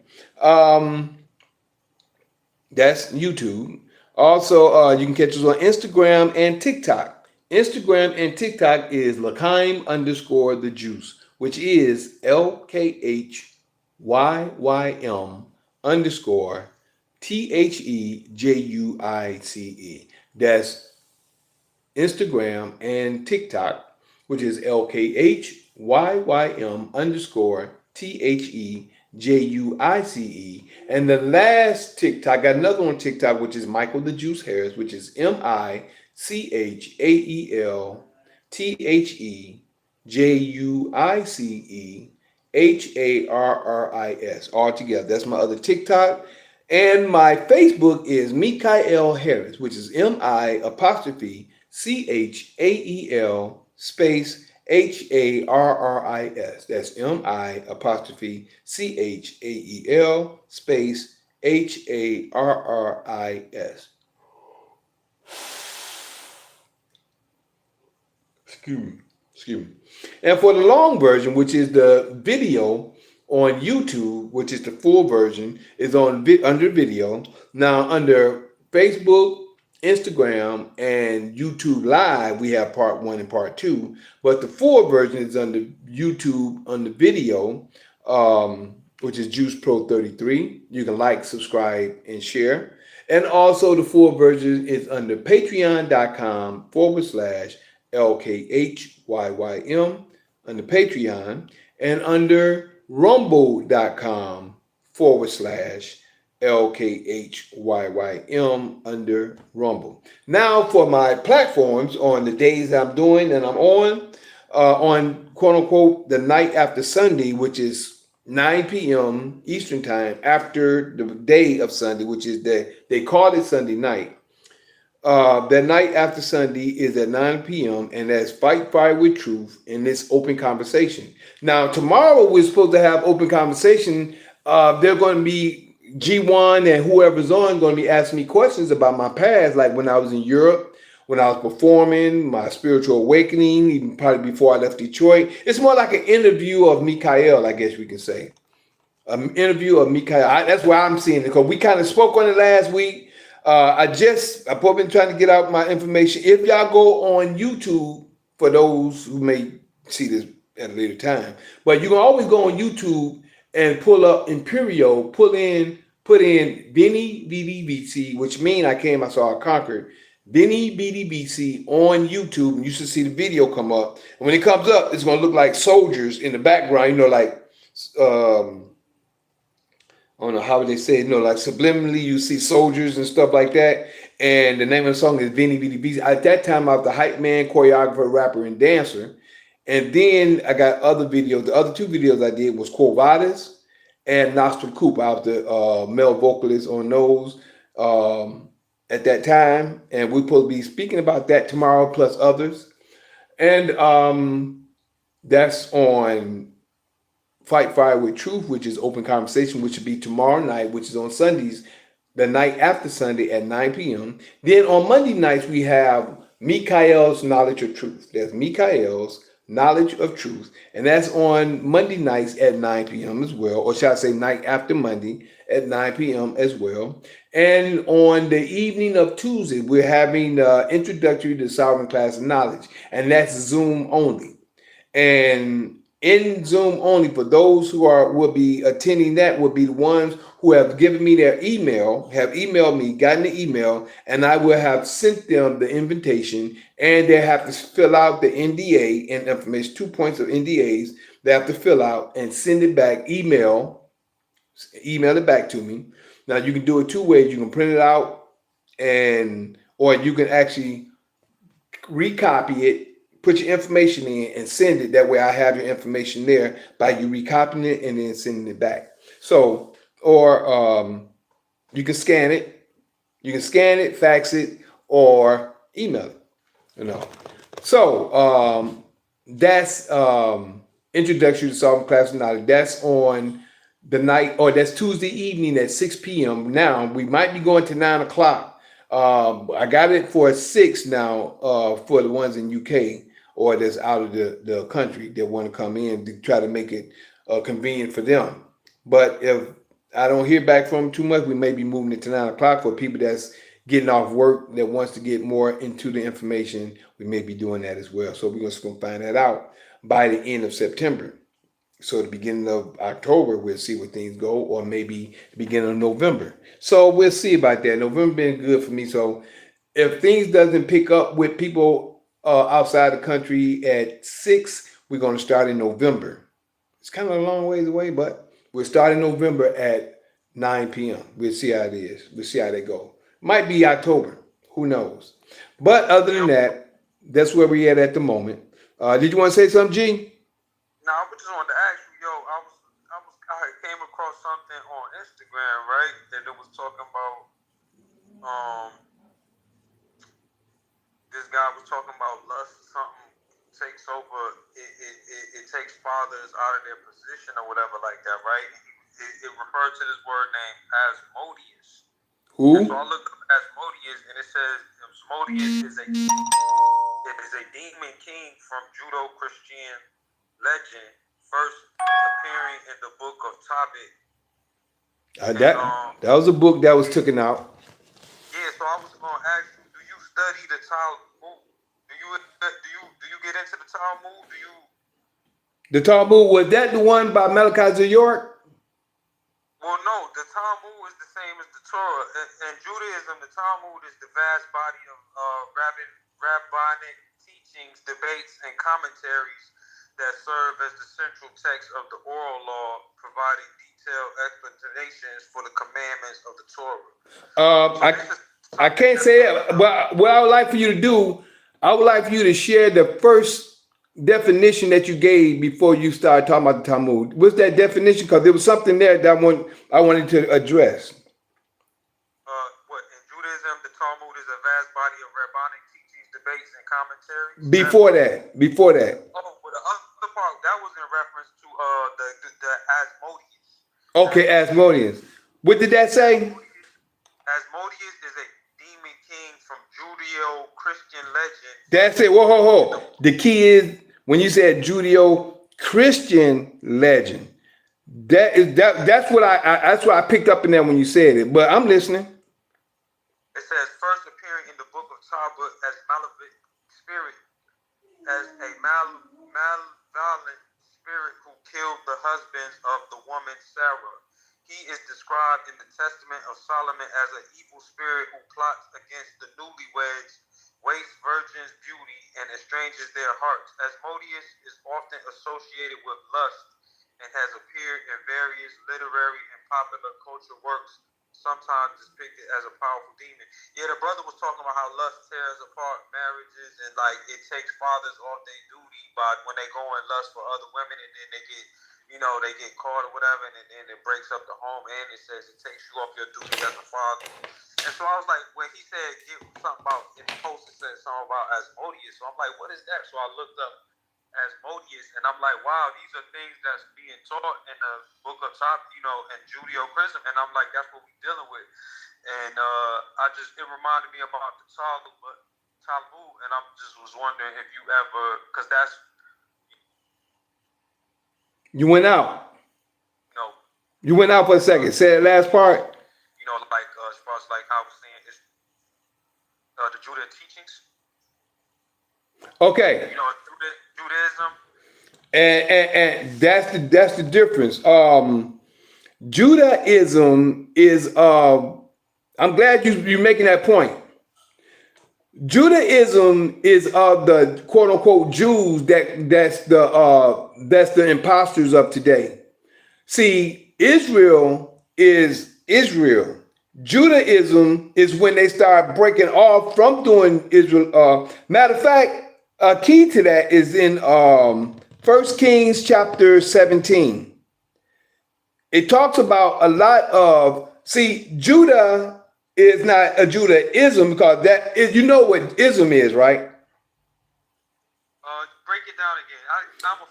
That's YouTube. Also, you can catch us on Instagram and TikTok. Instagram and TikTok is L'chaim_the Juice, which is LKHYYM_THEJUICE. That's Instagram and TikTok, which is LKHYYM_THEJUICE. And the last TikTok, I got another one TikTok, which is Michael the Juice Harris, which is MICHAELTHEJUICEHARRIS all together. That's my other TikTok. And my Facebook is Mikael Harris, which is MI_CHAEL space HARRIS. That's MI_CHAEL space HARRIS. Excuse me. And for the long version, which is the video on YouTube, which is the full version, is under video. Now under Facebook, Instagram, and YouTube Live, we have part 1 and part 2. But the full version is under YouTube on the video, which is JuicePro33. You can like, subscribe, and share. And also the full version is under patreon.com/LKHYYM under Patreon, and under rumble.com/LKHYYM under Rumble. Now for my platforms on the days I'm doing and I'm on quote unquote the night after Sunday, which is 9 p.m. Eastern time after the day of Sunday, which is they call it Sunday night. That night after Sunday is at 9 p.m. and that's Fight Fire with Truth in this open conversation. Now tomorrow we're supposed to have open conversation. They're going to be G1 and whoever's on going to be asking me questions about my past, like when I was in Europe, when I was performing, my spiritual awakening, even probably before I left Detroit. It's more like an interview of Mikael, I guess we can say. An interview of Mikael. That's why I'm seeing it, because we kind of spoke on it last week. I've been trying to get out my information. If y'all go on YouTube, for those who may see this at a later time, but you can always go on YouTube and pull up Imperial, put in Benny BDBC, which means I came, I saw, I conquered. Benny BDBC on YouTube, and you should see the video come up. And when it comes up, it's going to look like soldiers in the background, like I don't know how they say it, like subliminally you see soldiers and stuff like that. And the name of the song is Benny BDB. At that time, I was the hype man, choreographer, rapper, and dancer. And then I got other videos. The other 2 videos I did was Quo Vadis and Nostrum Coop. I was the male vocalist on those at that time. And we're supposed to be speaking about that tomorrow, plus others. And that's on Fight Fire with Truth, which is open conversation, which will be tomorrow night, which is on Sundays, the night after Sunday at 9 p.m. Then on Monday nights, we have Mikael's Knowledge of Truth. That's Mikael's Knowledge of Truth. And that's on Monday nights at 9 p.m. as well, or shall I say night after Monday at 9 p.m. as well. And on the evening of Tuesday, we're having Introductory to Sovereign Class of Knowledge, and that's Zoom only. And in Zoom only. For those who will be attending, that will be the ones who have given me their email, have emailed me, gotten the email, and I will have sent them the invitation, and they have to fill out the NDA and information, 2 points of NDAs they have to fill out and send it back, email it back to me. Now you can do it two ways. You can print it out and or you can actually recopy it, put your information in, and send it. That way, I have your information there by you recopying it and then sending it back. So, or you can scan it. You can scan it, fax it, or email it. You know. So that's introduction to solving class knowledge. That's on the night, or that's Tuesday evening at 6 p.m. Now we might be going to 9 o'clock. I got it for 6 now for the ones in UK or that's out of the country that want to come in to try to make it convenient for them. But if I don't hear back from them too much, we may be moving it to 9 o'clock for people that's getting off work that wants to get more into the information. We may be doing that as well. So we're just going to find that out by the end of September. So the beginning of October, we'll see where things go, or maybe the beginning of November. So we'll see about that. November been good for me. So if things doesn't pick up with people outside the country at 6, we're going to start in November. It's kind of a long ways away, but we'll start in November at 9 p.m. We'll see how it is. We'll see how they go. Might be October. Who knows? But other than that, that's where we at the moment. Did you want to say something, G? Now, I just wanted to ask you, yo, I came across something on Instagram, right? And it was talking about, this guy was talking about lust or something takes over, it takes fathers out of their position or whatever like that, right? It referred to this word named Asmodeus. Who? And so I looked up Asmodeus, and it says Asmodeus is a demon king from Judo-Christian legend, first appearing in the book of Tobit. That was a book that was taken out. Yeah, so I was going to ask you, do you study the Talmud? Do you get into the Talmud? The Talmud, was that the one by Malachi York? Well, no, the Talmud is the same as the Torah. In Judaism, the Talmud is the vast body of rabbinic teachings, debates, and commentaries that serve as the central text of the oral law, providing detailed explanations for the commandments of the Torah. I can't say that. What I would like for you to do, I would like for you to share the first definition that you gave before you started talking about the Talmud. What's that definition? Because there was something there that I wanted to address. What in Judaism, the Talmud is a vast body of rabbinic teachings, debates, and commentaries. Before that. Oh, well, the other part that was in reference to the Asmodeus. Okay, Asmodeus. What did that say? Asmodeus is a demon king from Judeo-Christian legend. That's it. Whoa. The key is when you said Judeo-Christian legend. That's what I picked up in there when you said it. But I'm listening. It says first appearing in the book of Tobit as malevolent spirit, as a malevolent spirit who killed the husbands of the woman Sarah. He is described in the Testament of Solomon as an evil spirit who plots against the newlyweds, wastes virgins' beauty, and estranges their hearts. Asmodeus is often associated with lust and has appeared in various literary and popular culture works, sometimes depicted as a powerful demon. Yeah, the brother was talking about how lust tears apart marriages and like it takes fathers off their duty by when they go and lust for other women and then they get, they get caught or whatever, and then it breaks up the home, and it says it takes you off your duty as a father. And so I was like, when he said get something about in the post, it said something about Asmodeus. So I'm like, what is that? So I looked up Asmodeus, and I'm like, wow, these are things that's being taught in the book of Top, and Judeo-Christian, and I'm like, that's what we're dealing with. And it reminded me about the Talmud, and I just was wondering if you ever, because that's. You went out. No. You went out for a second. Say that last part. Like as far as like how I was saying, it's the Judah teachings. Okay. Judaism. And that's the difference. Judaism is I'm glad you're making that point. Judaism is of the quote unquote Jews that's the imposters of today. See, Israel is Israel. Judaism is when they start breaking off from doing Israel. Matter of fact, a key to that is in 1 Kings chapter 17. It talks about a lot of, see, Judah is not a Judaism because that is, you know what ism is, right? Break it down again. I'm afraid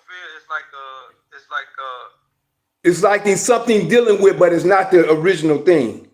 It's like it's something dealing with, but it's not the original thing.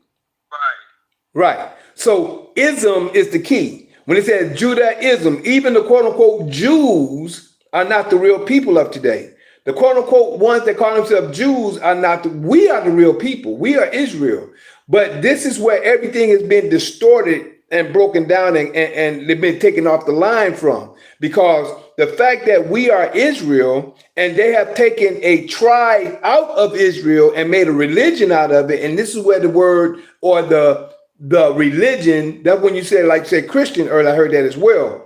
right. Right. So ism is the key. When it says Judaism, even the quote unquote Jews are not the real people of today. The quote unquote ones that call themselves Jews are not, we are the real people. We are Israel. But this is where everything has been distorted and broken down and they've been taken off the line from. Because the fact that we are Israel and they have taken a tribe out of Israel and made a religion out of it. And this is where the word or the religion, that when you say, like say Christian earlier, I heard that as well.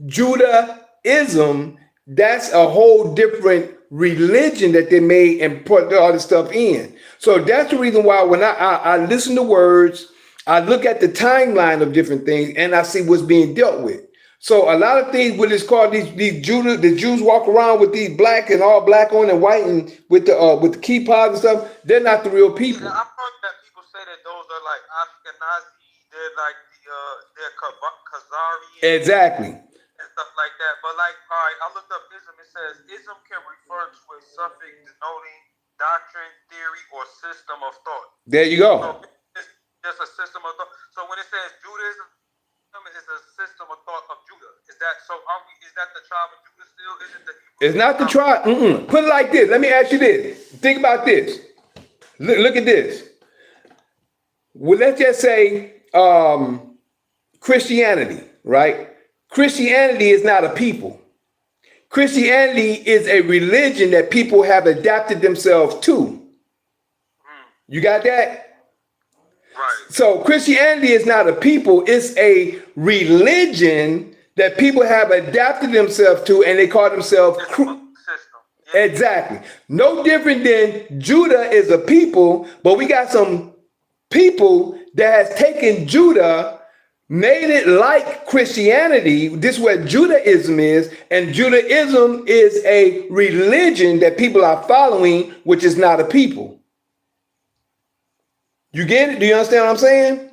Judaism, that's a whole different religion that they made and put all this stuff in. So that's the reason why when I listen to words, I look at the timeline of different things and I see what's being dealt with. So a lot of things, what it's called, the Jews walk around with these black and all black on and white and with the kippas and stuff. They're not the real people. Yeah, I've heard that people say that those are like Ashkenazi, they're like they're Khazarian. Exactly. And stuff like that. But like, all right, I looked up ism. It says ism can refer to a suffix denoting doctrine, theory, or system of thought. There you go. So it's just a system of thought. So when it says Judaism, it's a system of thought of Judah. Is that so? Is that the tribe of Judah still? Is it the? It's not the tribe. Put it like this. Let me ask you this. Think about this. Look at this. Well, let's just say Christianity, right? Christianity is not a people. Christianity is a religion that people have adapted themselves to. You got that? Right. So Christianity is not a people, it's a religion that people have adapted themselves to and they call themselves system. Yeah. Exactly. No different than Judah is a people, but we got some people that has taken Judah, made it like Christianity. This is what Judaism is, and Judaism is a religion that people are following, which is not a people. You get it? Do you understand what I'm saying? Yeah.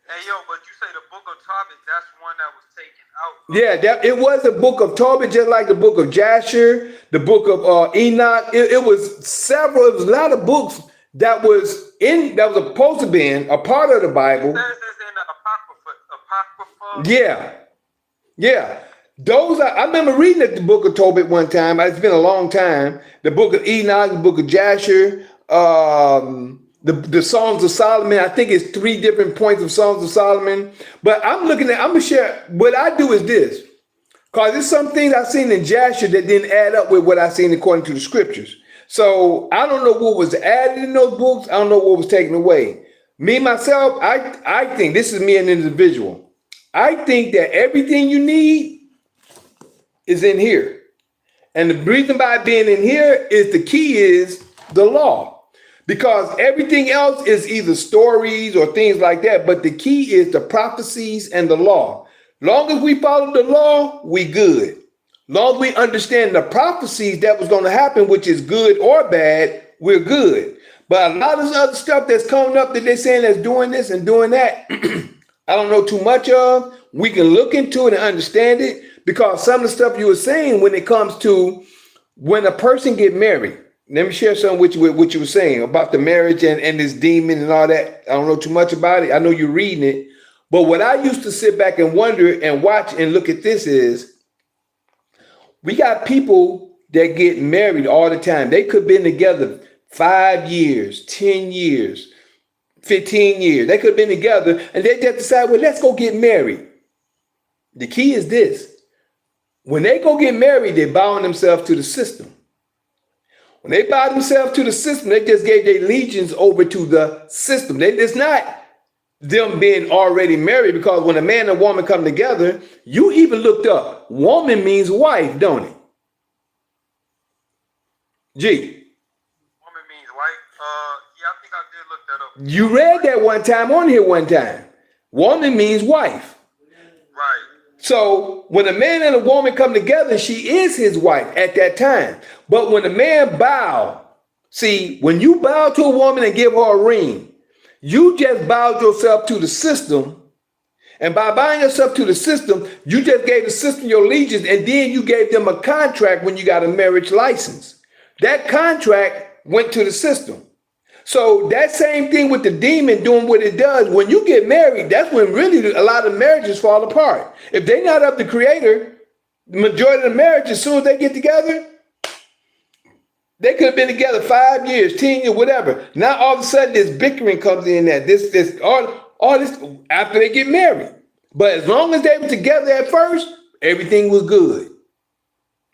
Hey, yo, but you say the book of Tobit, that's one that was taken out. Yeah, it was the book of Tobit, just like the book of Jasher, the book of Enoch. It was several, it was a lot of books that was supposed to be in a part of the Bible. It says it's in the Apocrypha. Yeah. Those I remember reading the book of Tobit one time. It's been a long time. The book of Enoch, the book of Jasher, the Songs of Solomon. I think it's 3 different points of Songs of Solomon. But I'm gonna share what I do is this, because there's some things I've seen in Jasher that didn't add up with what I've seen according to the scriptures. So I don't know what was added in those books. I don't know what was taken away. Me myself, I think this is me an individual. I think that everything you need is in here. And the reason by being in here is the key is the law. Because everything else is either stories or things like that. But the key is the prophecies and the law. Long as we follow the law, we good. Long as we understand the prophecies that was going to happen, which is good or bad, we're good. But a lot of this other stuff that's coming up that they're saying that's doing this and doing that, I don't know too much of. We can look into it and understand it, because some of the stuff you were saying when it comes to when a person get married. Let me share something with you with what you were saying about the marriage and this demon and all that. I don't know too much about it. I know you're reading it. But what I used to sit back and wonder and watch and look at this is, we got people that get married all the time. They could have been together 5 years, 10 years, 15 years. They could have been together and they just decide, well, let's go get married. The key is this. When they go get married, they bound themselves to the system. When they bow themselves to the system, they just gave their allegiance over to the system. It's not them being already married, because when a man and woman come together, you even looked up. Woman means wife, don't it? G. Woman means wife. Yeah, I think I did look that up You before. read that one time on here one time. Woman means wife. Right. So when a man and a woman come together, she is his wife at that time. But when a man bow, see, when you bow to a woman and give her a ring, you just bowed yourself to the system. And by bowing yourself to the system, you just gave the system your allegiance, and then you gave them a contract when you got a marriage license. That contract went to the system. So that same thing with the demon doing what it does, when you get married, that's when really a lot of marriages fall apart. If they're not of the creator, the majority of the marriage, as soon as they get together, they could have been together 5 years, 10 years, whatever. Now all of a sudden this bickering comes in, that all this after they get married. But as long as they were together at first, everything was good.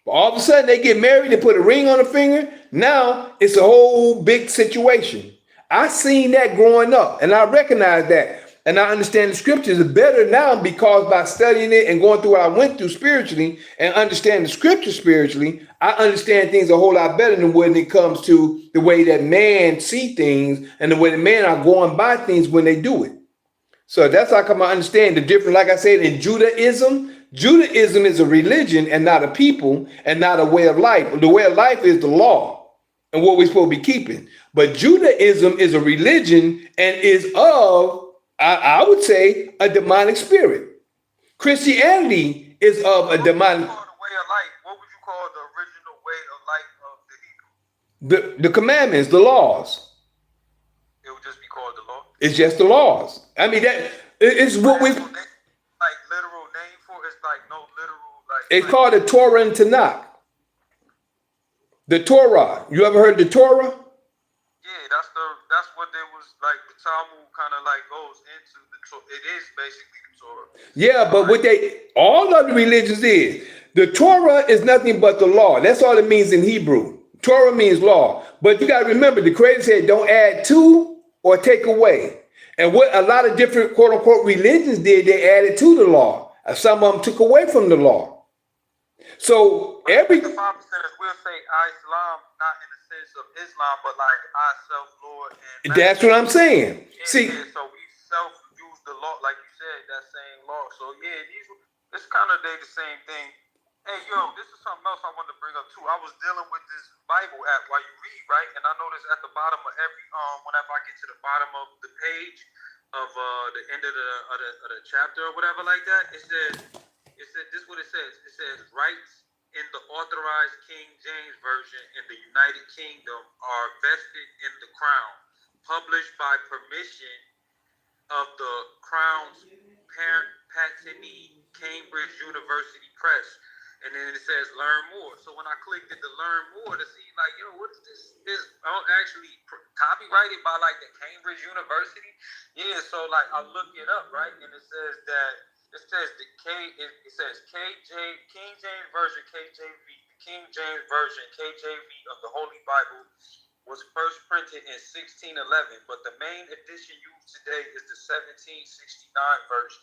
But all of a sudden they get married, they put a ring on the finger. Now it's a whole big situation. I seen that growing up, and I recognize that. And I understand the scriptures better now, because by studying it and going through what I went through spiritually and understand the scriptures spiritually, I understand things a whole lot better than when it comes to the way that man see things and the way the man are going by things when they do it. So that's how come I understand the difference. Like I said, in Judaism is a religion and not a people and not a way of life. The way of life is the law and what we're supposed to be keeping. But Judaism is a religion and is of, I would say, a demonic spirit. Christianity is of a demonic. What would you call the way of life? What would you call the original way of life of the Hebrew? The commandments, the laws. It would just be called the law. It's just the laws. I mean, that it's what we. Like literal name for it's like no literal like. It's called the Torah and Tanakh. The Torah. You ever heard the Torah? Yeah, that's what they was like. The Talmud kind of like goes into the Torah. It is basically the Torah. Yeah, but what all other religions is, the Torah is nothing but the law. That's all it means in Hebrew. Torah means law. But you got to remember, the Creator said, don't add to or take away. And what a lot of different quote unquote religions did, they added to the law. Some of them took away from the law. So the 5% will say Islam, not in the sense of Islam, but like I self Lord. And that's what I'm saying. Yeah, See, so we self use the law, like you said, that same law. So yeah, it's kind of the same thing. Hey, yo, this is something else I wanted to bring up too. I was dealing with this Bible app while you read, right? And I noticed at the bottom of every whenever I get to the bottom of the page of the end of the chapter or whatever like that, it says this is what it says. It says rights in the authorized King James Version in the United Kingdom are vested in the Crown, published by permission of the Crown's parent patentee, Cambridge University Press. And then it says learn more. So when I clicked it to learn more to see like, yo, what is this? Is actually copyrighted by like the Cambridge University? Yeah, so like I look it up, right? And it says King James Version KJV, the King James Version KJV of the Holy Bible was first printed in 1611, but the main edition used today is the 1769 version.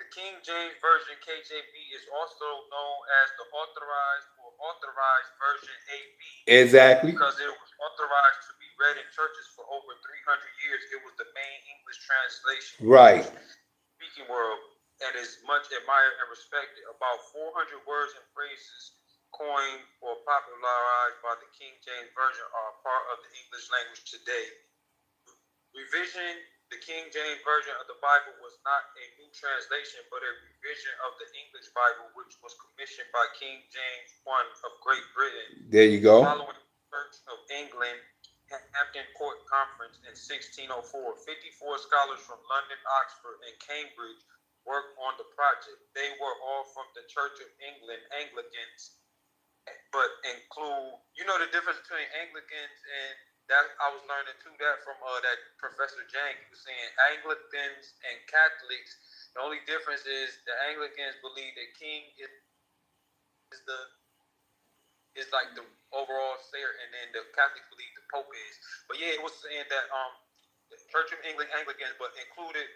The King James Version KJV is also known as the authorized version AB. Exactly. Because it was authorized to be read in churches for over 300 years. It was the main English translation. Right. Speaking world, and is much admired and respected. About 400 words and phrases coined or popularized by the King James Version are a part of the English language today. Revision: the King James Version of the Bible was not a new translation, but a revision of the English Bible, which was commissioned by King James I of Great Britain. There you go. Following the Church of England Hampton Court Conference in 1604, 54 scholars from London, Oxford, and Cambridge worked on the project. They were all from the Church of England, Anglicans, but include, the difference between Anglicans and that I was learning too that from that Professor Jang. He was saying Anglicans and Catholics. The only difference is the Anglicans believe that King is is like the overall sayer, and then the Catholics believe the Pope is. But yeah, it was saying that the Church of England Anglicans, but included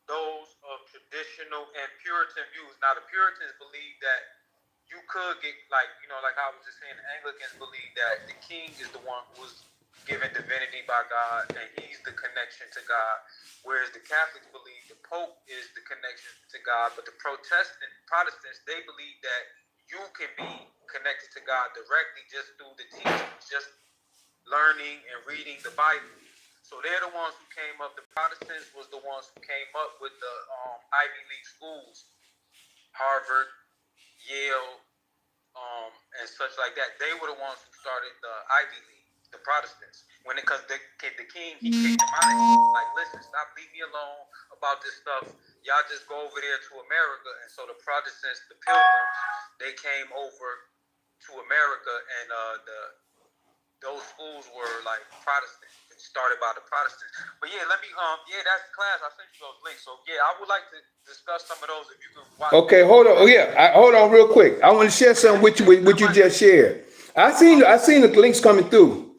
those of traditional and Puritan views. Now the Puritans believe that you could get, like, like I was just saying, the Anglicans believe that the king is the one who was given divinity by God, and he's the connection to God. Whereas the Catholics believe the Pope is the connection to God. But the Protestants, they believe that you can be connected to God directly just through the teachings, just learning and reading the Bible. So they're the ones who came up. The Protestants was the ones who came up with the Ivy League schools, Harvard, Yale, and such like that. They were the ones who started the Ivy League, the Protestants. Because the king, he kicked them out. Like, listen, stop, leave me alone about this stuff. Y'all just go over there to America. And so the Protestants, the Pilgrims, they came over to America, and those schools were like Protestant, started by the Protestants. But yeah, that's class. I sent you those links. So yeah, I would like to discuss some of those if you could watch. Okay, hold on. Oh yeah, hold on real quick. I want to share something with you. What you just shared. I seen the links coming through.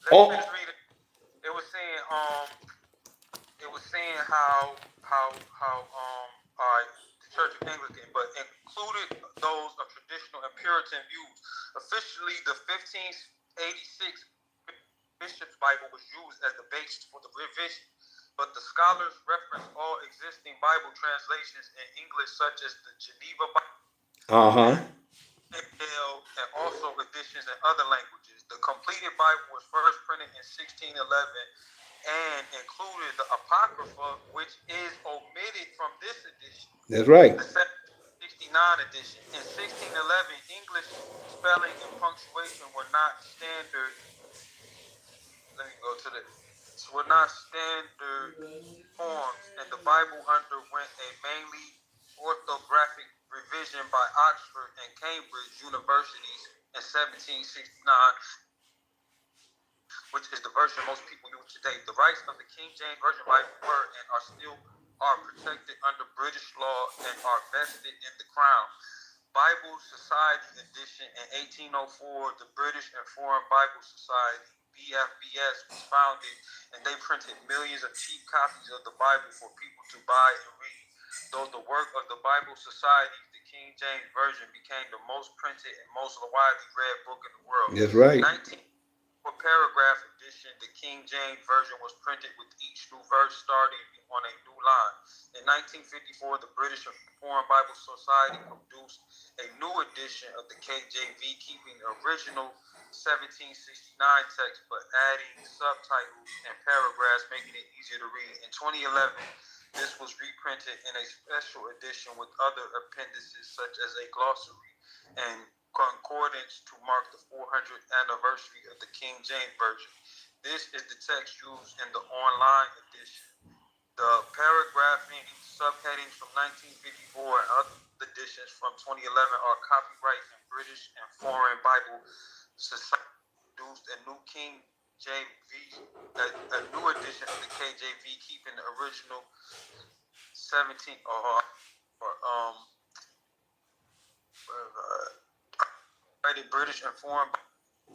Let me just read it. It was saying how the Church of Anglican, but included those of traditional and Puritan views. Officially, the 1586 Bishop's Bible was used as the basis for the revision, but the scholars reference all existing Bible translations in English, such as the Geneva Bible, and also editions in other languages. The completed Bible was first printed in 1611 and included the Apocrypha, which is omitted from this edition. That's right. The 1769 edition. In 1611, English spelling and punctuation were not standard. Were not standard forms, and the Bible underwent a mainly orthographic revision by Oxford and Cambridge universities in 1769, which is the version most people use today. The rights of the King James Version Bible were and are protected under British law and are vested in the Crown. Bible Society edition in 1804, the British and Foreign Bible Society, BFBS, was founded, and they printed millions of cheap copies of the Bible for people to buy and read. Though the work of the Bible Society, the King James Version became the most printed and most widely read book in the world. That's right. 19 paragraph edition, the King James Version was printed with each new verse starting on a new line. In 1954, the British and Foreign Bible Society produced a new edition of the KJV, keeping the original 1769 text, but adding subtitles and paragraphs, making it easier to read. In 2011, this was reprinted in a special edition with other appendices, such as a glossary and concordance to mark the 400th anniversary of the King James Version. This is the text used in the online edition. The paragraphing subheadings from 1954 and other editions from 2011 are copyright in British and Foreign Bible Society. Produced a new King JV, a new edition of the KJV, keeping the original 17 British and Foreign Bible.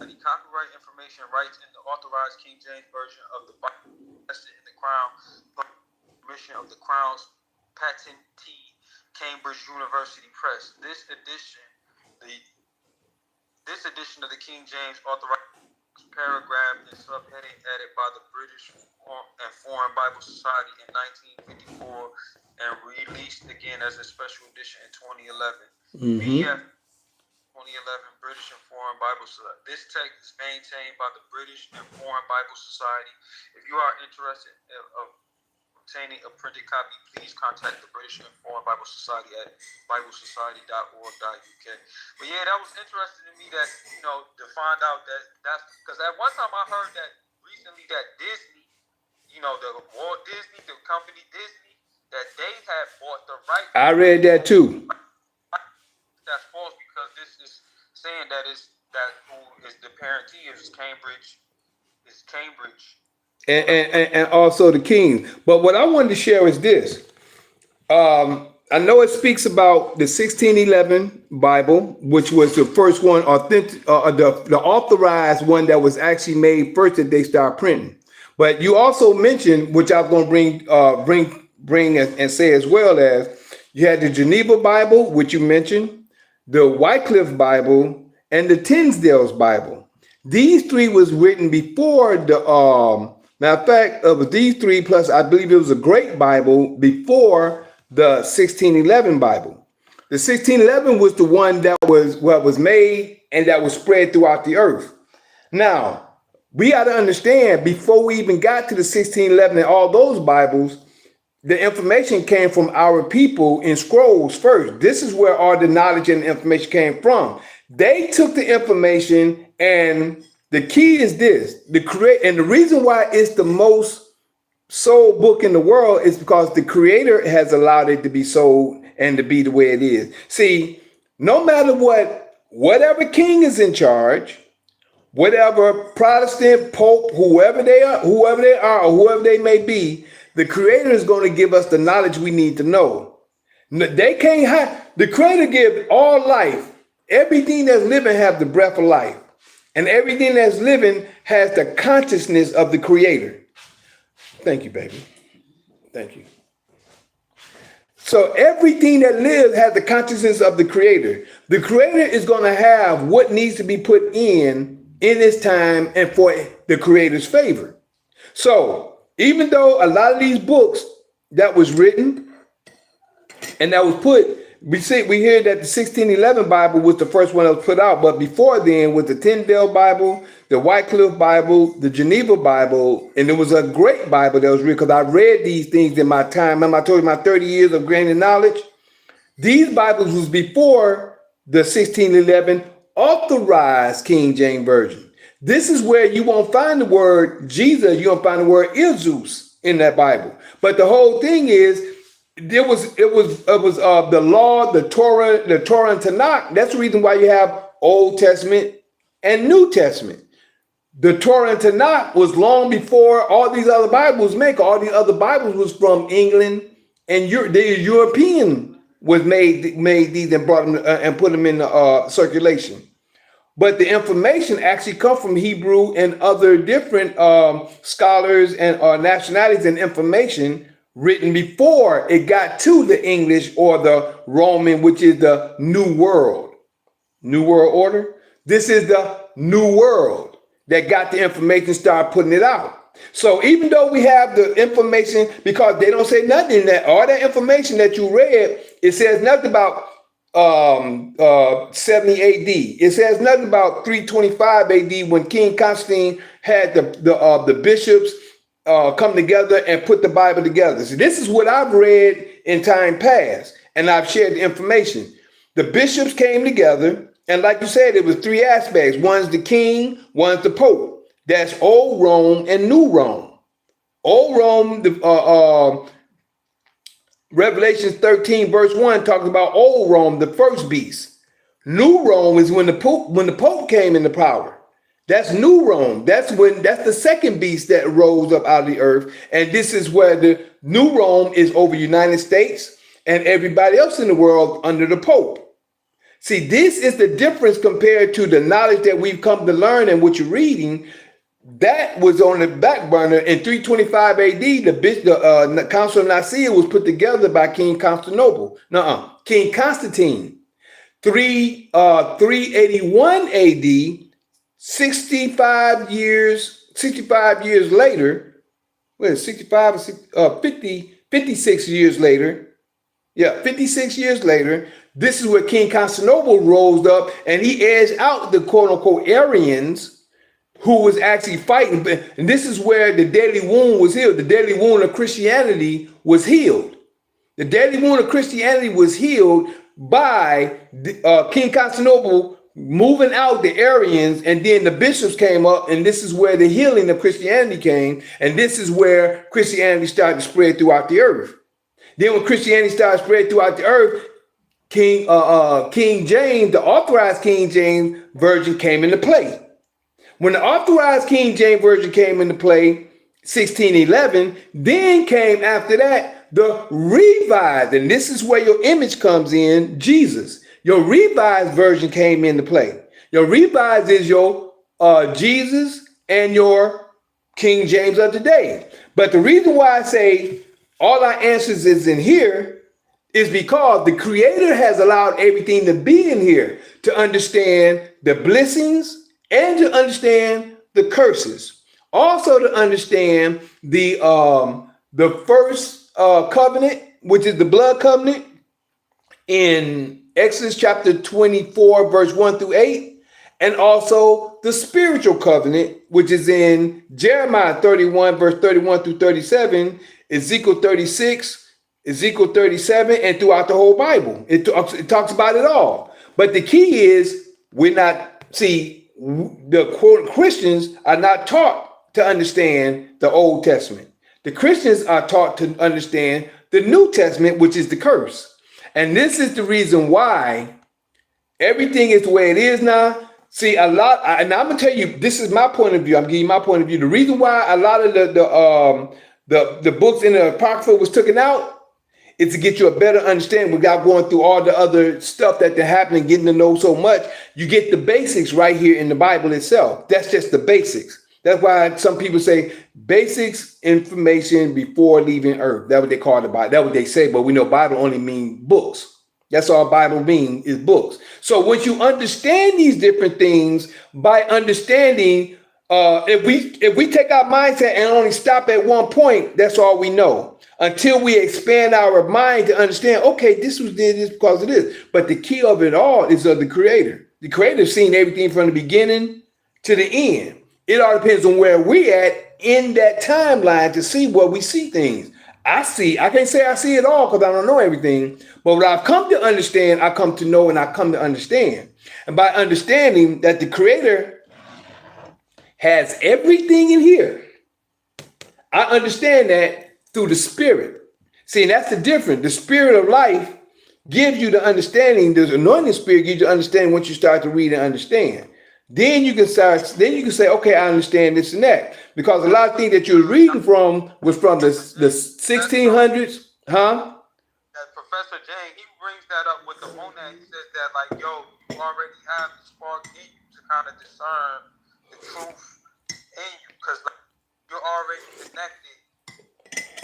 The copyright information rights in the authorized King James Version of the Bible vested in the Crown, permission of the Crown's patentee, Cambridge University Press. This edition of the King James authorized paragraph and subheading added by the British and Foreign Bible Society in 1954 and released again as a special edition in 2011. BF 2011 British and Foreign Bible Society. This text is maintained by the British and Foreign Bible Society. If you are interested in obtaining a printed copy, please contact the British and Foreign Bible Society at biblesociety.org.uk. But yeah, that was interesting to me that, to find out that's because at one time I heard that recently that Disney, the Walt Disney, the company Disney, that they had bought the rights. I read that too. That's false, because this is saying that who is the parentee is Cambridge. Is Cambridge. And also the king. But what I wanted to share is this. I I know it speaks about the 1611 Bible, which was the first one, authentic, the authorized one that was actually made first that they started printing. But you also mentioned, which I was going to bring and say as well as you had the Geneva Bible, which you mentioned, the Wycliffe Bible, and the Tinsdale's Bible. These three was written before the matter of fact, of these three plus I believe it was a Great Bible before the 1611 Bible. The 1611 was the one that was what was made and that was spread throughout the earth. Now, we got to understand before we even got to the 1611 and all those Bibles, the information came from our people in scrolls first. This is where all the knowledge and information came from. They took the information, and the key is this: and the reason why it's the most sold book in the world is because the Creator has allowed it to be sold and to be the way it is. See, no matter whatever king is in charge, whatever Protestant, Pope, whoever they are, or whoever they may be, the Creator is going to give us the knowledge we need to know. They can't hide. The Creator gives all life. Everything that's living has the breath of life. And everything that's living has the consciousness of the Creator. Thank you, baby. Thank you. So everything that lives has the consciousness of the Creator. The Creator is going to have what needs to be put in this time and for the Creator's favor. So even though a lot of these books that was written and that was put, we hear that the 1611 Bible was the first one that was put out, but before then was the Tyndale Bible, the Wycliffe Bible, the Geneva Bible, and there was a great Bible that was written because I read these things in my time. Remember I told you my 30 years of gaining knowledge? These Bibles was before the 1611 authorized King James Version. This is where you won't find the word Jesus, you won't find the word Jesus in that Bible. But the whole thing is, it was the law, the Torah and Tanakh. That's the reason why you have Old Testament and New Testament. The Torah and Tanakh was long before all these other Bibles made. All these other Bibles was from England and the European was made these and brought them and put them in circulation. But the information actually comes from Hebrew and other different scholars and nationalities and information written before it got to the English or the Roman, which is the New World. New World Order. This is the New World that got the information, started putting it out. So even though we have the information, because they don't say nothing in that, all that information that you read, it says nothing about 70 AD. It says nothing about 325 AD when King Constantine had the bishops come together and put the Bible together. So this is what I've read in time past, and I've shared the information. The bishops came together, and like you said, it was three aspects. One's the king, one's the pope. That's Old Rome and New Rome. Old Rome, Revelation 13 verse 1 talks about Old Rome, the first beast. New Rome is when the Pope came into power. That's New Rome. That's the second beast that rose up out of the earth. And this is where the New Rome is over United States and everybody else in the world under the Pope. See, this is the difference compared to the knowledge that we've come to learn and what you're reading. That was on the back burner in 325 AD. The Council of Nicaea was put together by King King Constantine. 381 AD, 65 years later. Wait, 65 or 56 years later. Yeah, 56 years later. This is where King Constantinople rose up, and he edged out the quote-unquote Arians, who was actually fighting. And this is where the deadly wound was healed. The deadly wound of Christianity was healed. The deadly wound of Christianity was healed by King Constantinople moving out the Arians, and then the bishops came up, and this is where the healing of Christianity came, and this is where Christianity started to spread throughout the earth. Then when Christianity started to spread throughout the earth, King James, the authorized King James Version came into play. When the authorized King James Version came into play, 1611, then came after that the revised, and this is where your image comes in, Jesus. Your revised version came into play. Your revised is your Jesus and your King James of today. But the reason why I say all our answers is in here is because the Creator has allowed everything to be in here to understand the blessings and to understand the curses. Also to understand the first covenant, which is the blood covenant, in Exodus chapter 24, verse 1 through 8, and also the spiritual covenant, which is in Jeremiah 31, verse 31 through 37, Ezekiel 36, Ezekiel 37, and throughout the whole Bible. It talks about it all. But the key is we're not, see, the quote Christians are not taught to understand the Old Testament. The Christians are taught to understand the New Testament, which is the curse. And this is the reason why everything is the way it is now. See, and I'm gonna tell you, this is my point of view. I'm giving you my point of view. The reason why a lot of the books in the Apocrypha was taken out is to get you a better understanding without going through all the other stuff that they're happening, getting to know so much. You get the basics right here in the Bible itself. That's just the basics. That's why some people say basics information before leaving earth. That's what they call the Bible. That's what they say, but we know Bible only means books. That's all Bible means is books. So once you understand these different things, by understanding, if we take our mindset and only stop at one point, that's all we know. Until we expand our mind to understand, okay, this was this because of this. But the key of it all is of the Creator. The Creator's seen everything from the beginning to the end. It all depends on where we're at in that timeline to see where we see things. I can't say I see it all because I don't know everything. But what I've come to understand, I come to know and I come to understand. And by understanding that the Creator has everything in here, I understand that through the Spirit. See, and that's the difference. The Spirit of life gives you the understanding. The anointing spirit gives you understanding once you start to read and understand. Then you can say, okay, I understand this and that. Because a lot of things that you're reading from was from the 1600s, huh? That Professor Jane, he brings that up with the Monet. He says that, like, yo, you already have the spark in you to kind of discern the truth in you because like, you're already connected.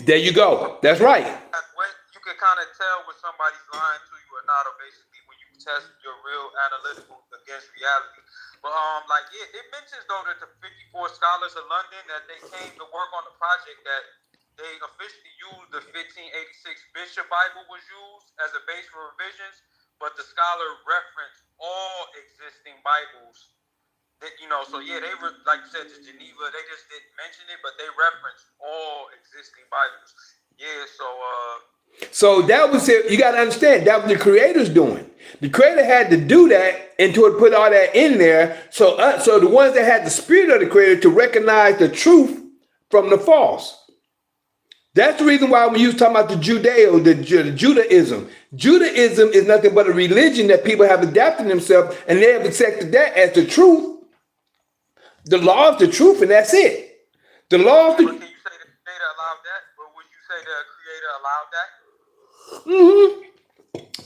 There you go. That's right. You can kind of tell when somebody's lying to you or not, or basically when you test your real analytical against reality. But like it mentions though that the 54 scholars of London that they came to work on the project that they officially used the 1586 Bishop Bible was used as a base for revisions, but the scholar referenced all existing Bibles. That so yeah, they were like you said to Geneva, they just didn't mention it, but they referenced all existing Bibles. Yeah, So that was it. You got to understand that was the Creator's doing. The Creator had to do that and to put all that in there. So the ones that had the spirit of the Creator to recognize the truth from the false. That's the reason why when you was talking about the Judaism is nothing but a religion that people have adapted themselves and they have accepted that as the truth. The law of the truth, and that's it. The law of the. Can you say the Creator allowed that, or would you say the Creator allowed that?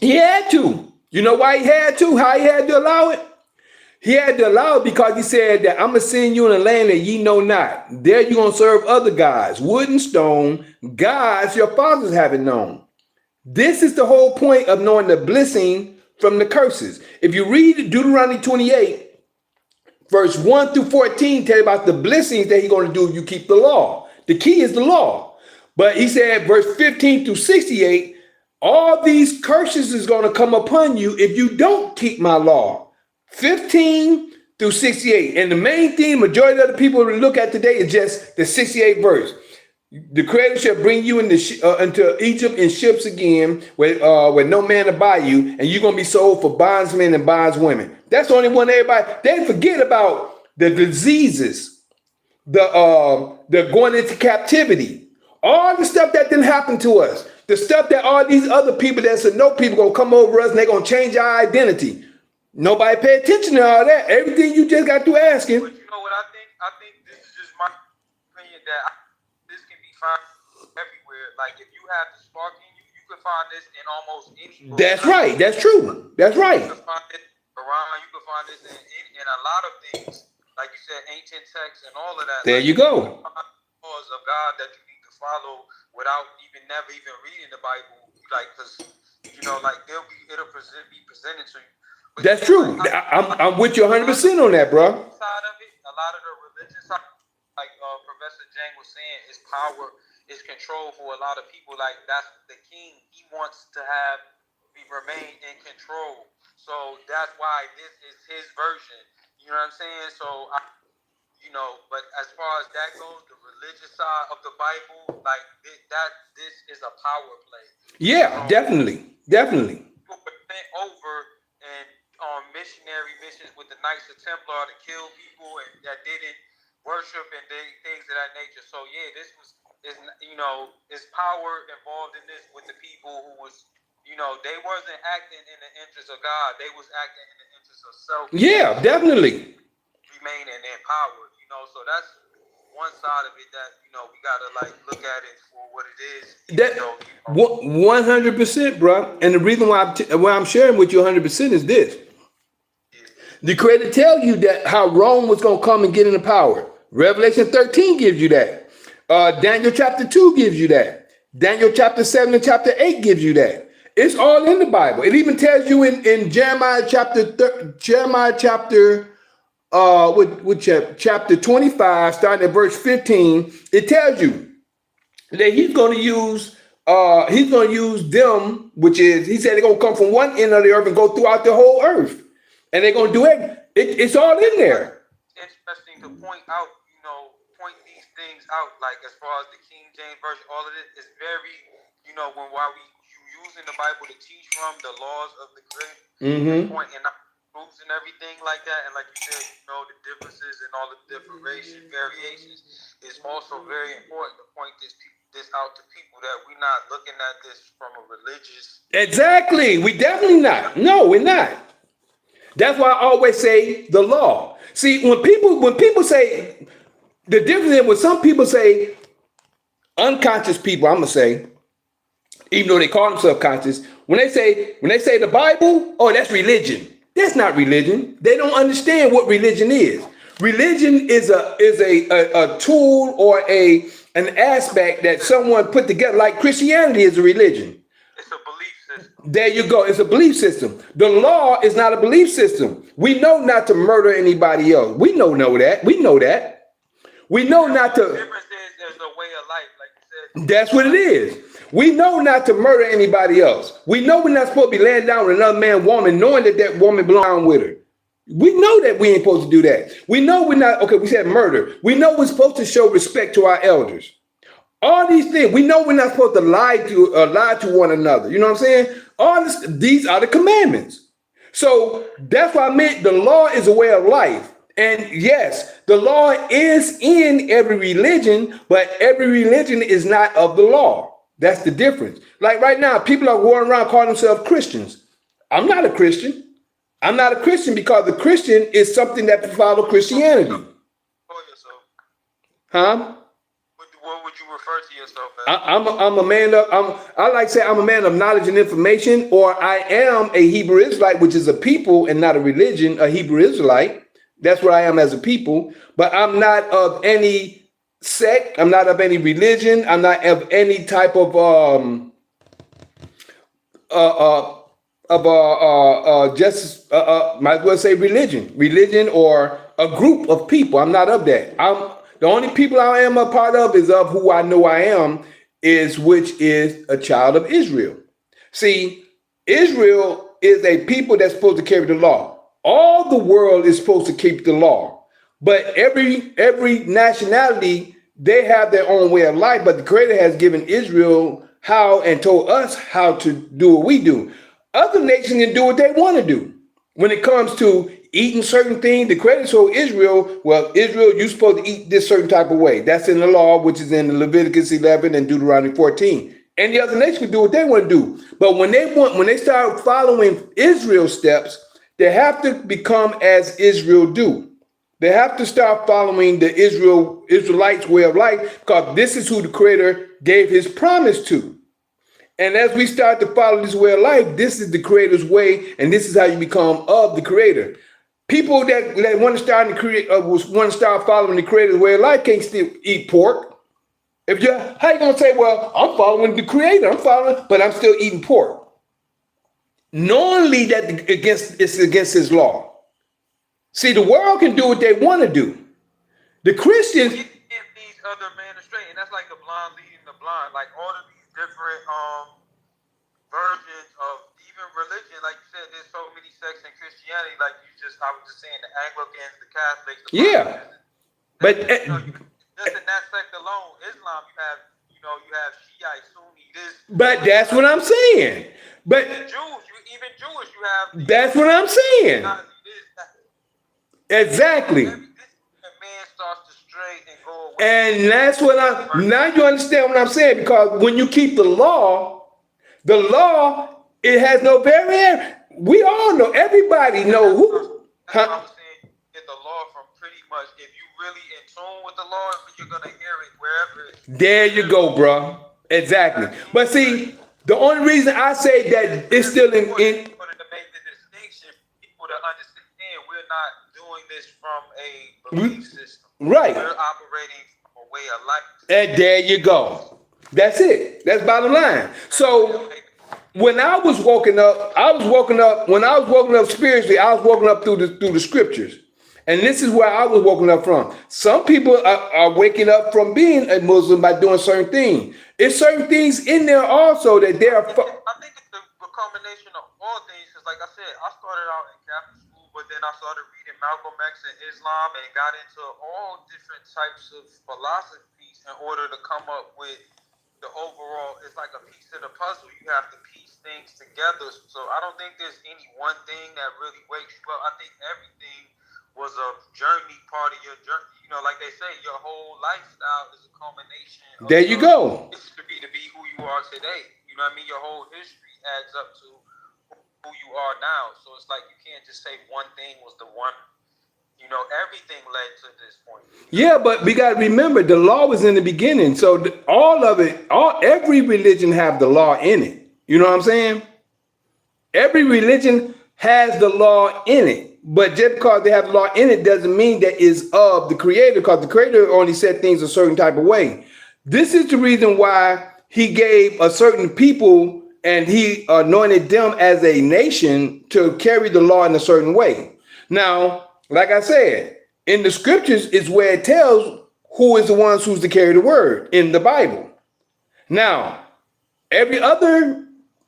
He had to. You know why he had to? How he had to allow it? He had to allow it because he said that I'm going to send you in a land that ye know not. There you're going to serve other gods, wood and stone, gods your fathers haven't known. This is the whole point of knowing the blessing from the curses. If you read Deuteronomy 28, verse 1 through 14, tell you about the blessings that he's going to do if you keep the law. The key is the law. But he said, verse 15 through 68, all these curses is going to come upon you if you don't keep my law. 15 through 68. And the main thing, majority of the people look at today is just the 68th verse. The Creator shall bring you into Egypt in ships again, where no man to buy you, and you're going to be sold for bondsmen and bondswomen. That's the only one everybody, they forget about the diseases, the going into captivity, all the stuff that didn't happen to us, the stuff that all these other people that said no people going to come over us and they're going to change our identity. Nobody pay attention to all that. Everything you just got to asking. But you know what I think? I think this is just my opinion that this can be found everywhere. Like if you have the spark find this in almost any book. That's right. That's true. That's right. You can find it around. You can find this in a lot of things, like you said, ancient texts and all of that. There like, you go. Laws of God that you need to follow without never even reading the Bible, like, because like it'll be presented to you. But That's true. Like, I'm with you 100% on that, bro. Side of it, a lot of the religious side, like Professor Jang was saying, is power, is control for a lot of people. Like, that's the king. He wants to remain in control. So that's why this is his version. You know what I'm saying? So but as far as that goes, the religious side of the Bible, like this is a power play. Yeah, definitely. People were sent over and on missionary missions with the Knights of Templar to kill people and that didn't worship and things of that nature. So yeah, this is power involved in this with the people who was, they wasn't acting in the interest of God. They was acting in the interest of self. Yeah, definitely. Remaining in power, so that's one side of it that, we gotta like look at it for what it is. That 100%, bro. And the reason why I'm sharing with you 100% is this. The Creator tell you that how Rome was going to come and get into power. Revelation 13 gives you that. Daniel chapter 2 gives you that. Daniel chapter 7 and chapter 8 gives you that. It's all in the Bible. It even tells you in Jeremiah chapter chapter 25, starting at verse 15, it tells you that he's going to use them, which is, he said they're going to come from one end of the earth and go throughout the whole earth. And they're going to do it. It's all in there. It's interesting to point these things out, like as far as the King James Version, all of it is very, while you using the Bible to teach from the laws of the Creator, pointing out rules and everything like that, and like you said, the differences and all the different variations is also very important to point this out to people, that we're not looking at this from a religious. Exactly. We definitely not. No, we're not. That's why I always say the law. See, when people say, the difference is when some people say, unconscious people, I'm gonna say, even though they call themselves conscious, when they say the Bible, oh, that's religion. That's not religion. They don't understand what religion is. Religion is a tool or an aspect that someone put together, like Christianity is a religion. It's a belief system. There you go. It's a belief system. The law is not a belief system. We know not to murder anybody else. We know that. We know that. We know not to. The difference is there's a way of life, like you said. That's what it is. We know not to murder anybody else. We know we're not supposed to be laying down with another man, woman, knowing that woman belongs with her. We know that we ain't supposed to do that. We know we're not, okay, we said murder. We know we're supposed to show respect to our elders. All these things, we know we're not supposed to lie to one another. You know what I'm saying? These are the commandments. So that's why I meant the law is a way of life. And yes, the law is in every religion, but every religion is not of the law. That's the difference. Like right now, people are going around calling themselves Christians. I'm not a Christian. I'm not a Christian because the Christian is something that follow Christianity. Huh? What would you refer to yourself as? I'm a man of, I like to say I'm a man of knowledge and information, or I am a Hebrew Israelite, which is a people and not a religion, a Hebrew Israelite. That's what I am as a people, but I'm not of any sect. I'm not of any religion. I'm not of any type of might as well say religion or a group of people. I'm not of that. The only people I am a part of is of who I know I am, which is a child of Israel. See, Israel is a people that's supposed to carry the law. All the world is supposed to keep the law, but every nationality, they have their own way of life. But the Creator has given Israel how and told us how to do what we do. Other nations can do what they want to do. When it comes to eating certain things, the Creator told Israel, well, Israel, you're supposed to eat this certain type of way. That's in the law, which is in Leviticus 11 and Deuteronomy 14. And the other nations can do what they want to do. But when they start following Israel's steps, they have to become as Israel do. They have to start following the Israelites' way of life, because this is who the Creator gave his promise to. And as we start to follow this way of life, this is the Creator's way, and this is how you become of the Creator. People that want to start to create, want to start following the Creator's way of life can't still eat pork. If you, how you gonna say, well, I'm following the Creator, I'm following, but I'm still eating pork, knowingly that it's against His law. See, the world can do what they want to do. The Christians, You can't lead other men astray, and that's like the blind leading the blind. Like all of these different versions of even religion, like you said, there's so many sects in Christianity. Like I was just saying, the Anglicans, the Catholics, the yeah, but just in that sect alone, Islam, you have Shiite, Sunni, this. but that's what I'm saying. But Even Jewish, you have. That's what I'm saying. Exactly. Man starts to stray and go away. And that's what now you understand what I'm saying, because when you keep the law, it has no barrier. We all know, everybody know who. I was saying, get the law from pretty much, if you really in tune with the law, you're gonna hear it wherever it is. There you go, bro. Exactly. But see, the only reason I say that it's still in to make the distinction, people to understand we're not doing this from a belief system. Right. We're operating from a way of life. And there you go. That's it. That's bottom line. So when I was woken up, when I was woken up spiritually, I was woken up through the scriptures. And this is where I was woken up from. Some people are waking up from being a Muslim by doing certain things. There's certain things in there also that they are. I think it's the combination of all things. Because like I said, I started out in Catholic school, but then I started reading Malcolm X and Islam and got into all different types of philosophies in order to come up with the overall. It's like a piece of the puzzle. You have to piece things together. So I don't think there's any one thing that really wakes you up. I think everything was a journey, part of your journey. You know, like they say, your whole lifestyle is a culmination of there you go. history to be who you are today. You know what I mean? Your whole history adds up to who you are now. So it's like you can't just say one thing was the one. You know, everything led to this point. Yeah, but we got to remember the law was in the beginning. So every religion have the law in it. You know what I'm saying? Every religion has the law in it. But just because they have the law in it doesn't mean that it's of the Creator, because the Creator only said things a certain type of way. This is the reason why He gave a certain people and He anointed them as a nation to carry the law in a certain way. Now, like I said, in the scriptures is where it tells who is the ones who's to carry the word in the Bible. Now, every other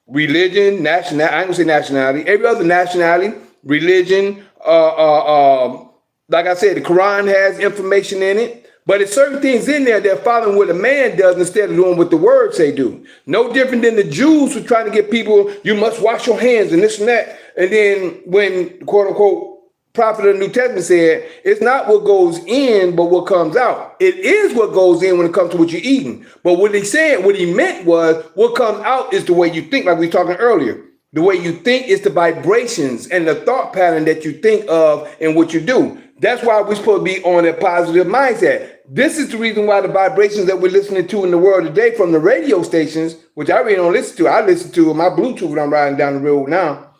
religion, nationality, I ain't gonna say nationality, every other nationality, religion, like I said, the Quran has information in it, but it's certain things in there that following what a man does instead of doing what the word say do. No different than the Jews who trying to get people, you must wash your hands and this and that. And then when quote unquote prophet of the New Testament said, it's not what goes in, but what comes out. It is what goes in when it comes to what you're eating. But what he meant was what comes out is the way you think, like we were talking earlier. The way you think is the vibrations and the thought pattern that you think of and what you do. That's why we're supposed to be on a positive mindset. This is the reason why the vibrations that we're listening to in the world today from the radio stations, which I really don't listen to. I listen to my Bluetooth when I'm riding down the road now.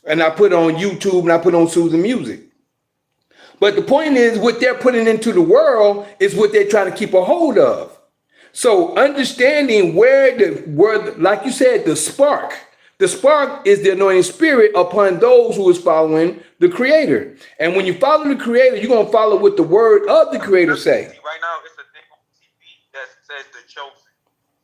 And I put on YouTube and I put on Susan Music. But the point is, what they're putting into the world is what they're trying to keep a hold of. So understanding where like you said, the spark is the anointing spirit upon those who is following the Creator. And when you follow the Creator, you're going to follow what the word of the Creator say. Right now, it's a thing on TV that says the chosen.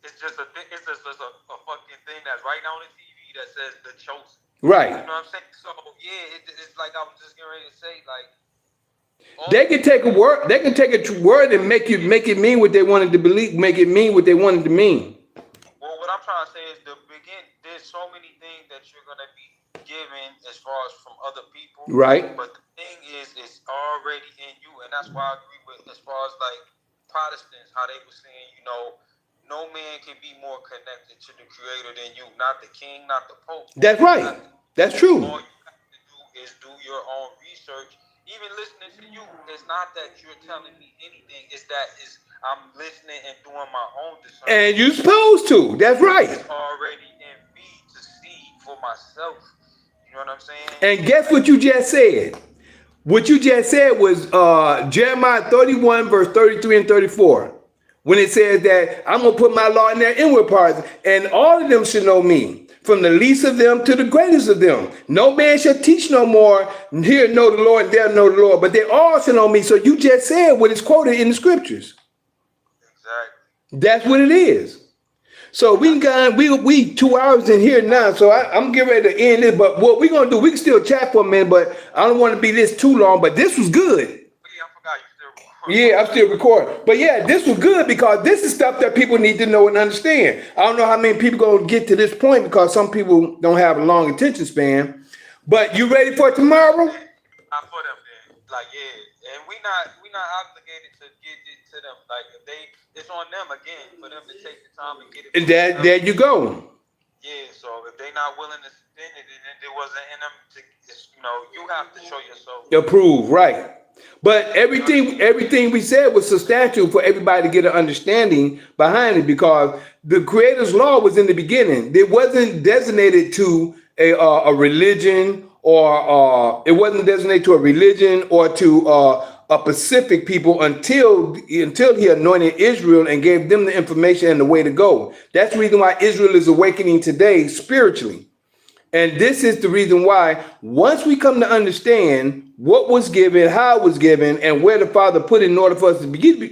It's just a fucking thing that's right now on the TV that says the chosen. Right. You know what I'm saying? So, yeah, it's like I was just getting ready to say, like, they can take a word. They can take a word and make it mean what they wanted to believe. Make it mean what they wanted to mean. Well, what I'm trying to say is there's so many things that you're gonna be given as far as from other people. Right. But the thing is, it's already in you, and that's why I agree with as far as like Protestants, how they were saying, you know, no man can be more connected to the Creator than you, not the king, not the Pope. That's right. That's true. All you have to do is do your own research. Even listening to you, it's not that you're telling me anything. It's that I'm listening and doing my own discernment. And you're supposed to. That's right. It's already in for myself. You know what I'm saying? And guess what you just said? What you just said was Jeremiah 31, verse 33 and 34. When it says that I'm going to put my law in their inward parts, and all of them should know me, from the least of them to the greatest of them. No man shall teach no more, here know the Lord, and there know the Lord, but they all shall know me. So you just said what is quoted in the scriptures. Exactly. That's what it is. So we 2 hours in here now, so I'm getting ready to end this. But what we're gonna do, we can still chat for a minute, but I don't want to be this too long. But this was good. Yeah, I forgot you still recording. Yeah, I'm still recording. But yeah, this was good because this is stuff that people need to know and understand. I don't know how many people gonna get to this point because some people don't have a long attention span. But you ready for tomorrow? Not for them then. Like, yeah. And we not obligated to get it to them. Like, if it's on them again for them to take the time and get it. And there you go. Yeah, so if they're not willing to spend it, and it wasn't in them to, you have to show yourself. Approve, right. But everything we said was substantial for everybody to get an understanding behind it because the Creator's law was in the beginning. It wasn't designated to a religion or it wasn't designated to a religion or to a specific people until he anointed Israel and gave them the information and the way to go. That's the reason why Israel is awakening today spiritually. And this is the reason why once we come to understand what was given, how it was given, and where the Father put it in order for us to be given,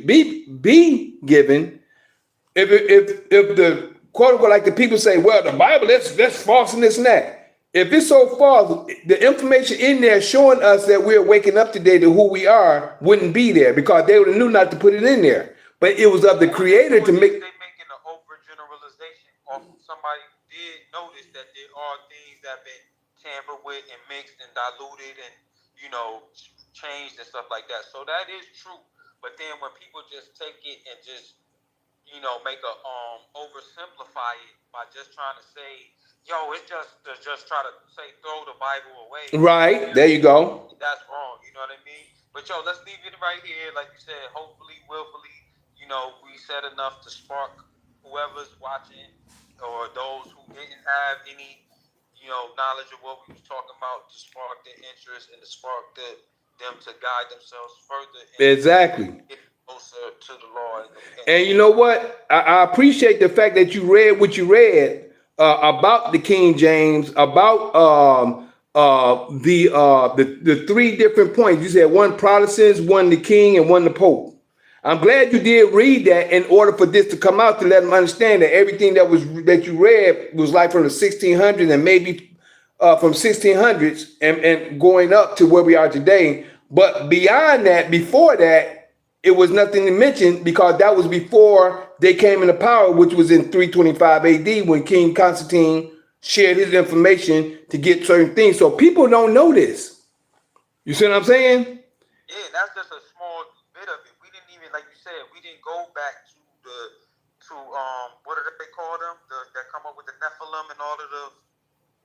if the quote unquote, like the people say, well, the Bible, that's false and this and that. If it's so false, the information in there showing us that we're waking up today to who we are wouldn't be there because they would have knew not to put it in there. But it was of the Creator to make. They're making an overgeneralization of somebody who did notice that there are things that have been tampered with and mixed and diluted and changed and stuff like that. So that is true. But then when people just take it and just make a oversimplify it by just trying to say, yo, it's just try to say throw the Bible away. Right, there you go. That's wrong, you know what I mean? But yo, let's leave it right here, like you said, hopefully, willfully, we said enough to spark whoever's watching or those who didn't have any, knowledge of what we was talking about, to spark their interest and to spark them to guide themselves further. Exactly. Get closer to the Lord. And you know what? I appreciate the fact that you read what you read about the King James, about the three different points. You said one Protestants, one the King, and one the Pope. I'm glad you did read that in order for this to come out to let them understand that everything that you read was like from the 1600s and maybe from 1600s and going up to where we are today. But beyond that, before that, it was nothing to mention because that was before they came into power, which was in 325 AD when King Constantine shared his information to get certain things. So people don't know this. You see what I'm saying? Yeah, that's just a small bit of it. We didn't even, like you said, we didn't go back to what do they call them? That come up with the Nephilim and all of the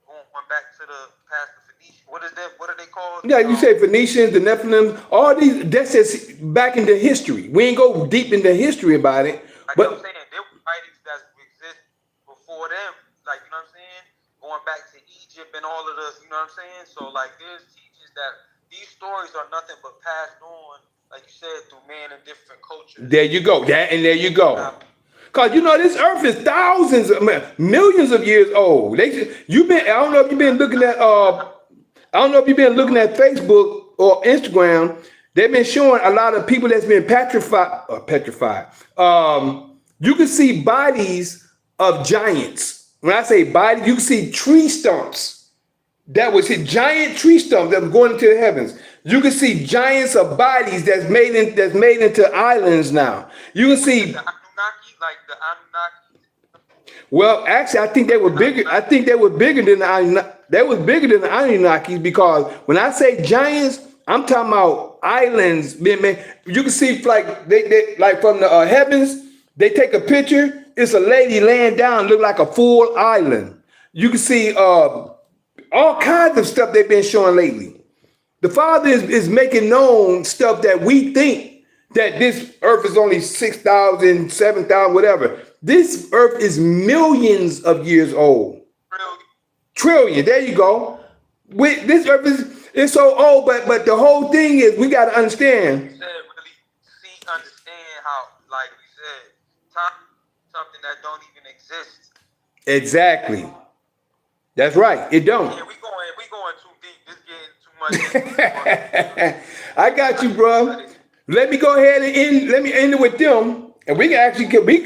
going back to the past the Phoenicians. What is that? What are they called? Yeah, you say Phoenicians, the Nephilim, all these. That's just back into history. We ain't go deep into history about it. Like but I'm saying, there were writings that exist before them. Like, you know what I'm saying? Going back to Egypt and all of this, you know what I'm saying? So like there's teachings that these stories are nothing but passed on, like you said, through man in different cultures. There you go. There you go. Cause this earth is thousands, millions of years old. I don't know if you've been looking at Facebook or Instagram. They've been showing a lot of people that's been petrified. You can see bodies of giants. When I say body, you can see tree stumps. That was giant tree stumps that was going into the heavens. You can see giants of bodies that's made into islands now. You can see. Like the Anunnaki. Well, actually, I think they were bigger. I think they were bigger than the Anunnaki. They was bigger than the Anunnakis because when I say giants, I'm talking about islands being made. You can see like they like from the heavens. They take a picture. It's a lady laying down, look like a full island. You can see all kinds of stuff they've been showing lately. The Father is making known stuff that we think. That this earth is only 6,000, 7,000, whatever. This earth is millions of years old. trillion. There you go. This earth is so old, but the whole thing is we got to understand. You said really understand how, like we said, time something that don't even exist. Exactly. That's right. It don't. Yeah, we going too deep. This getting too much. I got you, bro. Let me go ahead and let me end it with them, and we can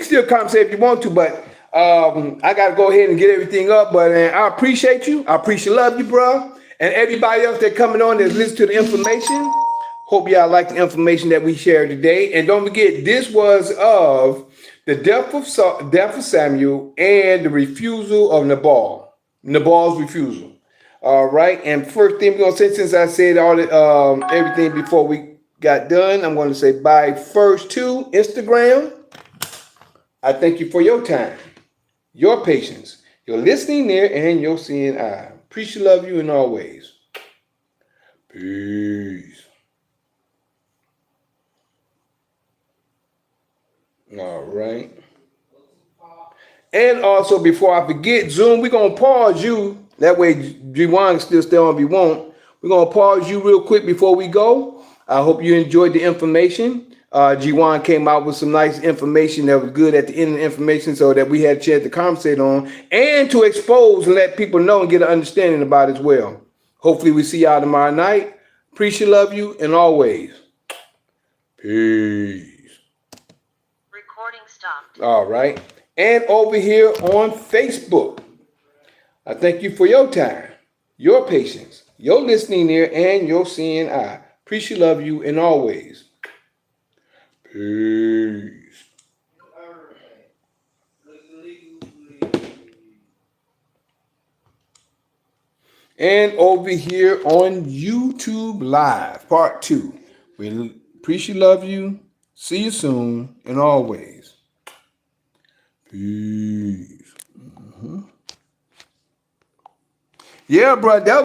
still conversate if you want to, but I got to go ahead and get everything up. But I appreciate you. Love you, bro, and everybody else that coming on that's listening to the information. Hope y'all like the information that we shared today, and don't forget this was of the death of Samuel and the refusal of Nabal. Nabal's refusal. All right, and first thing we're gonna say, since I said all the everything before we got done, I'm gonna say bye first to Instagram. I thank you for your time, your patience, your listening there, and your seeing eye. Appreciate, love you, and always. Peace. All right. And also, before I forget, Zoom, we're going to pause you. That way, G1 can still stay on if you want. We're going to pause you real quick before we go. I hope you enjoyed the information. G1 came out with some nice information that was good at the end of the information so that we had a chance to conversate on and to expose and let people know and get an understanding about it as well. Hopefully, we see y'all tomorrow night. Appreciate, love you, and always. Peace. Recording stopped. All right. And over here on Facebook, I thank you for your time, your patience, your listening ear, and your seeing eye. Appreciate, love you, and always. Peace. And over here on YouTube Live, part 2. We appreciate, love you. See you soon, and always. Peace. Yeah, bro. That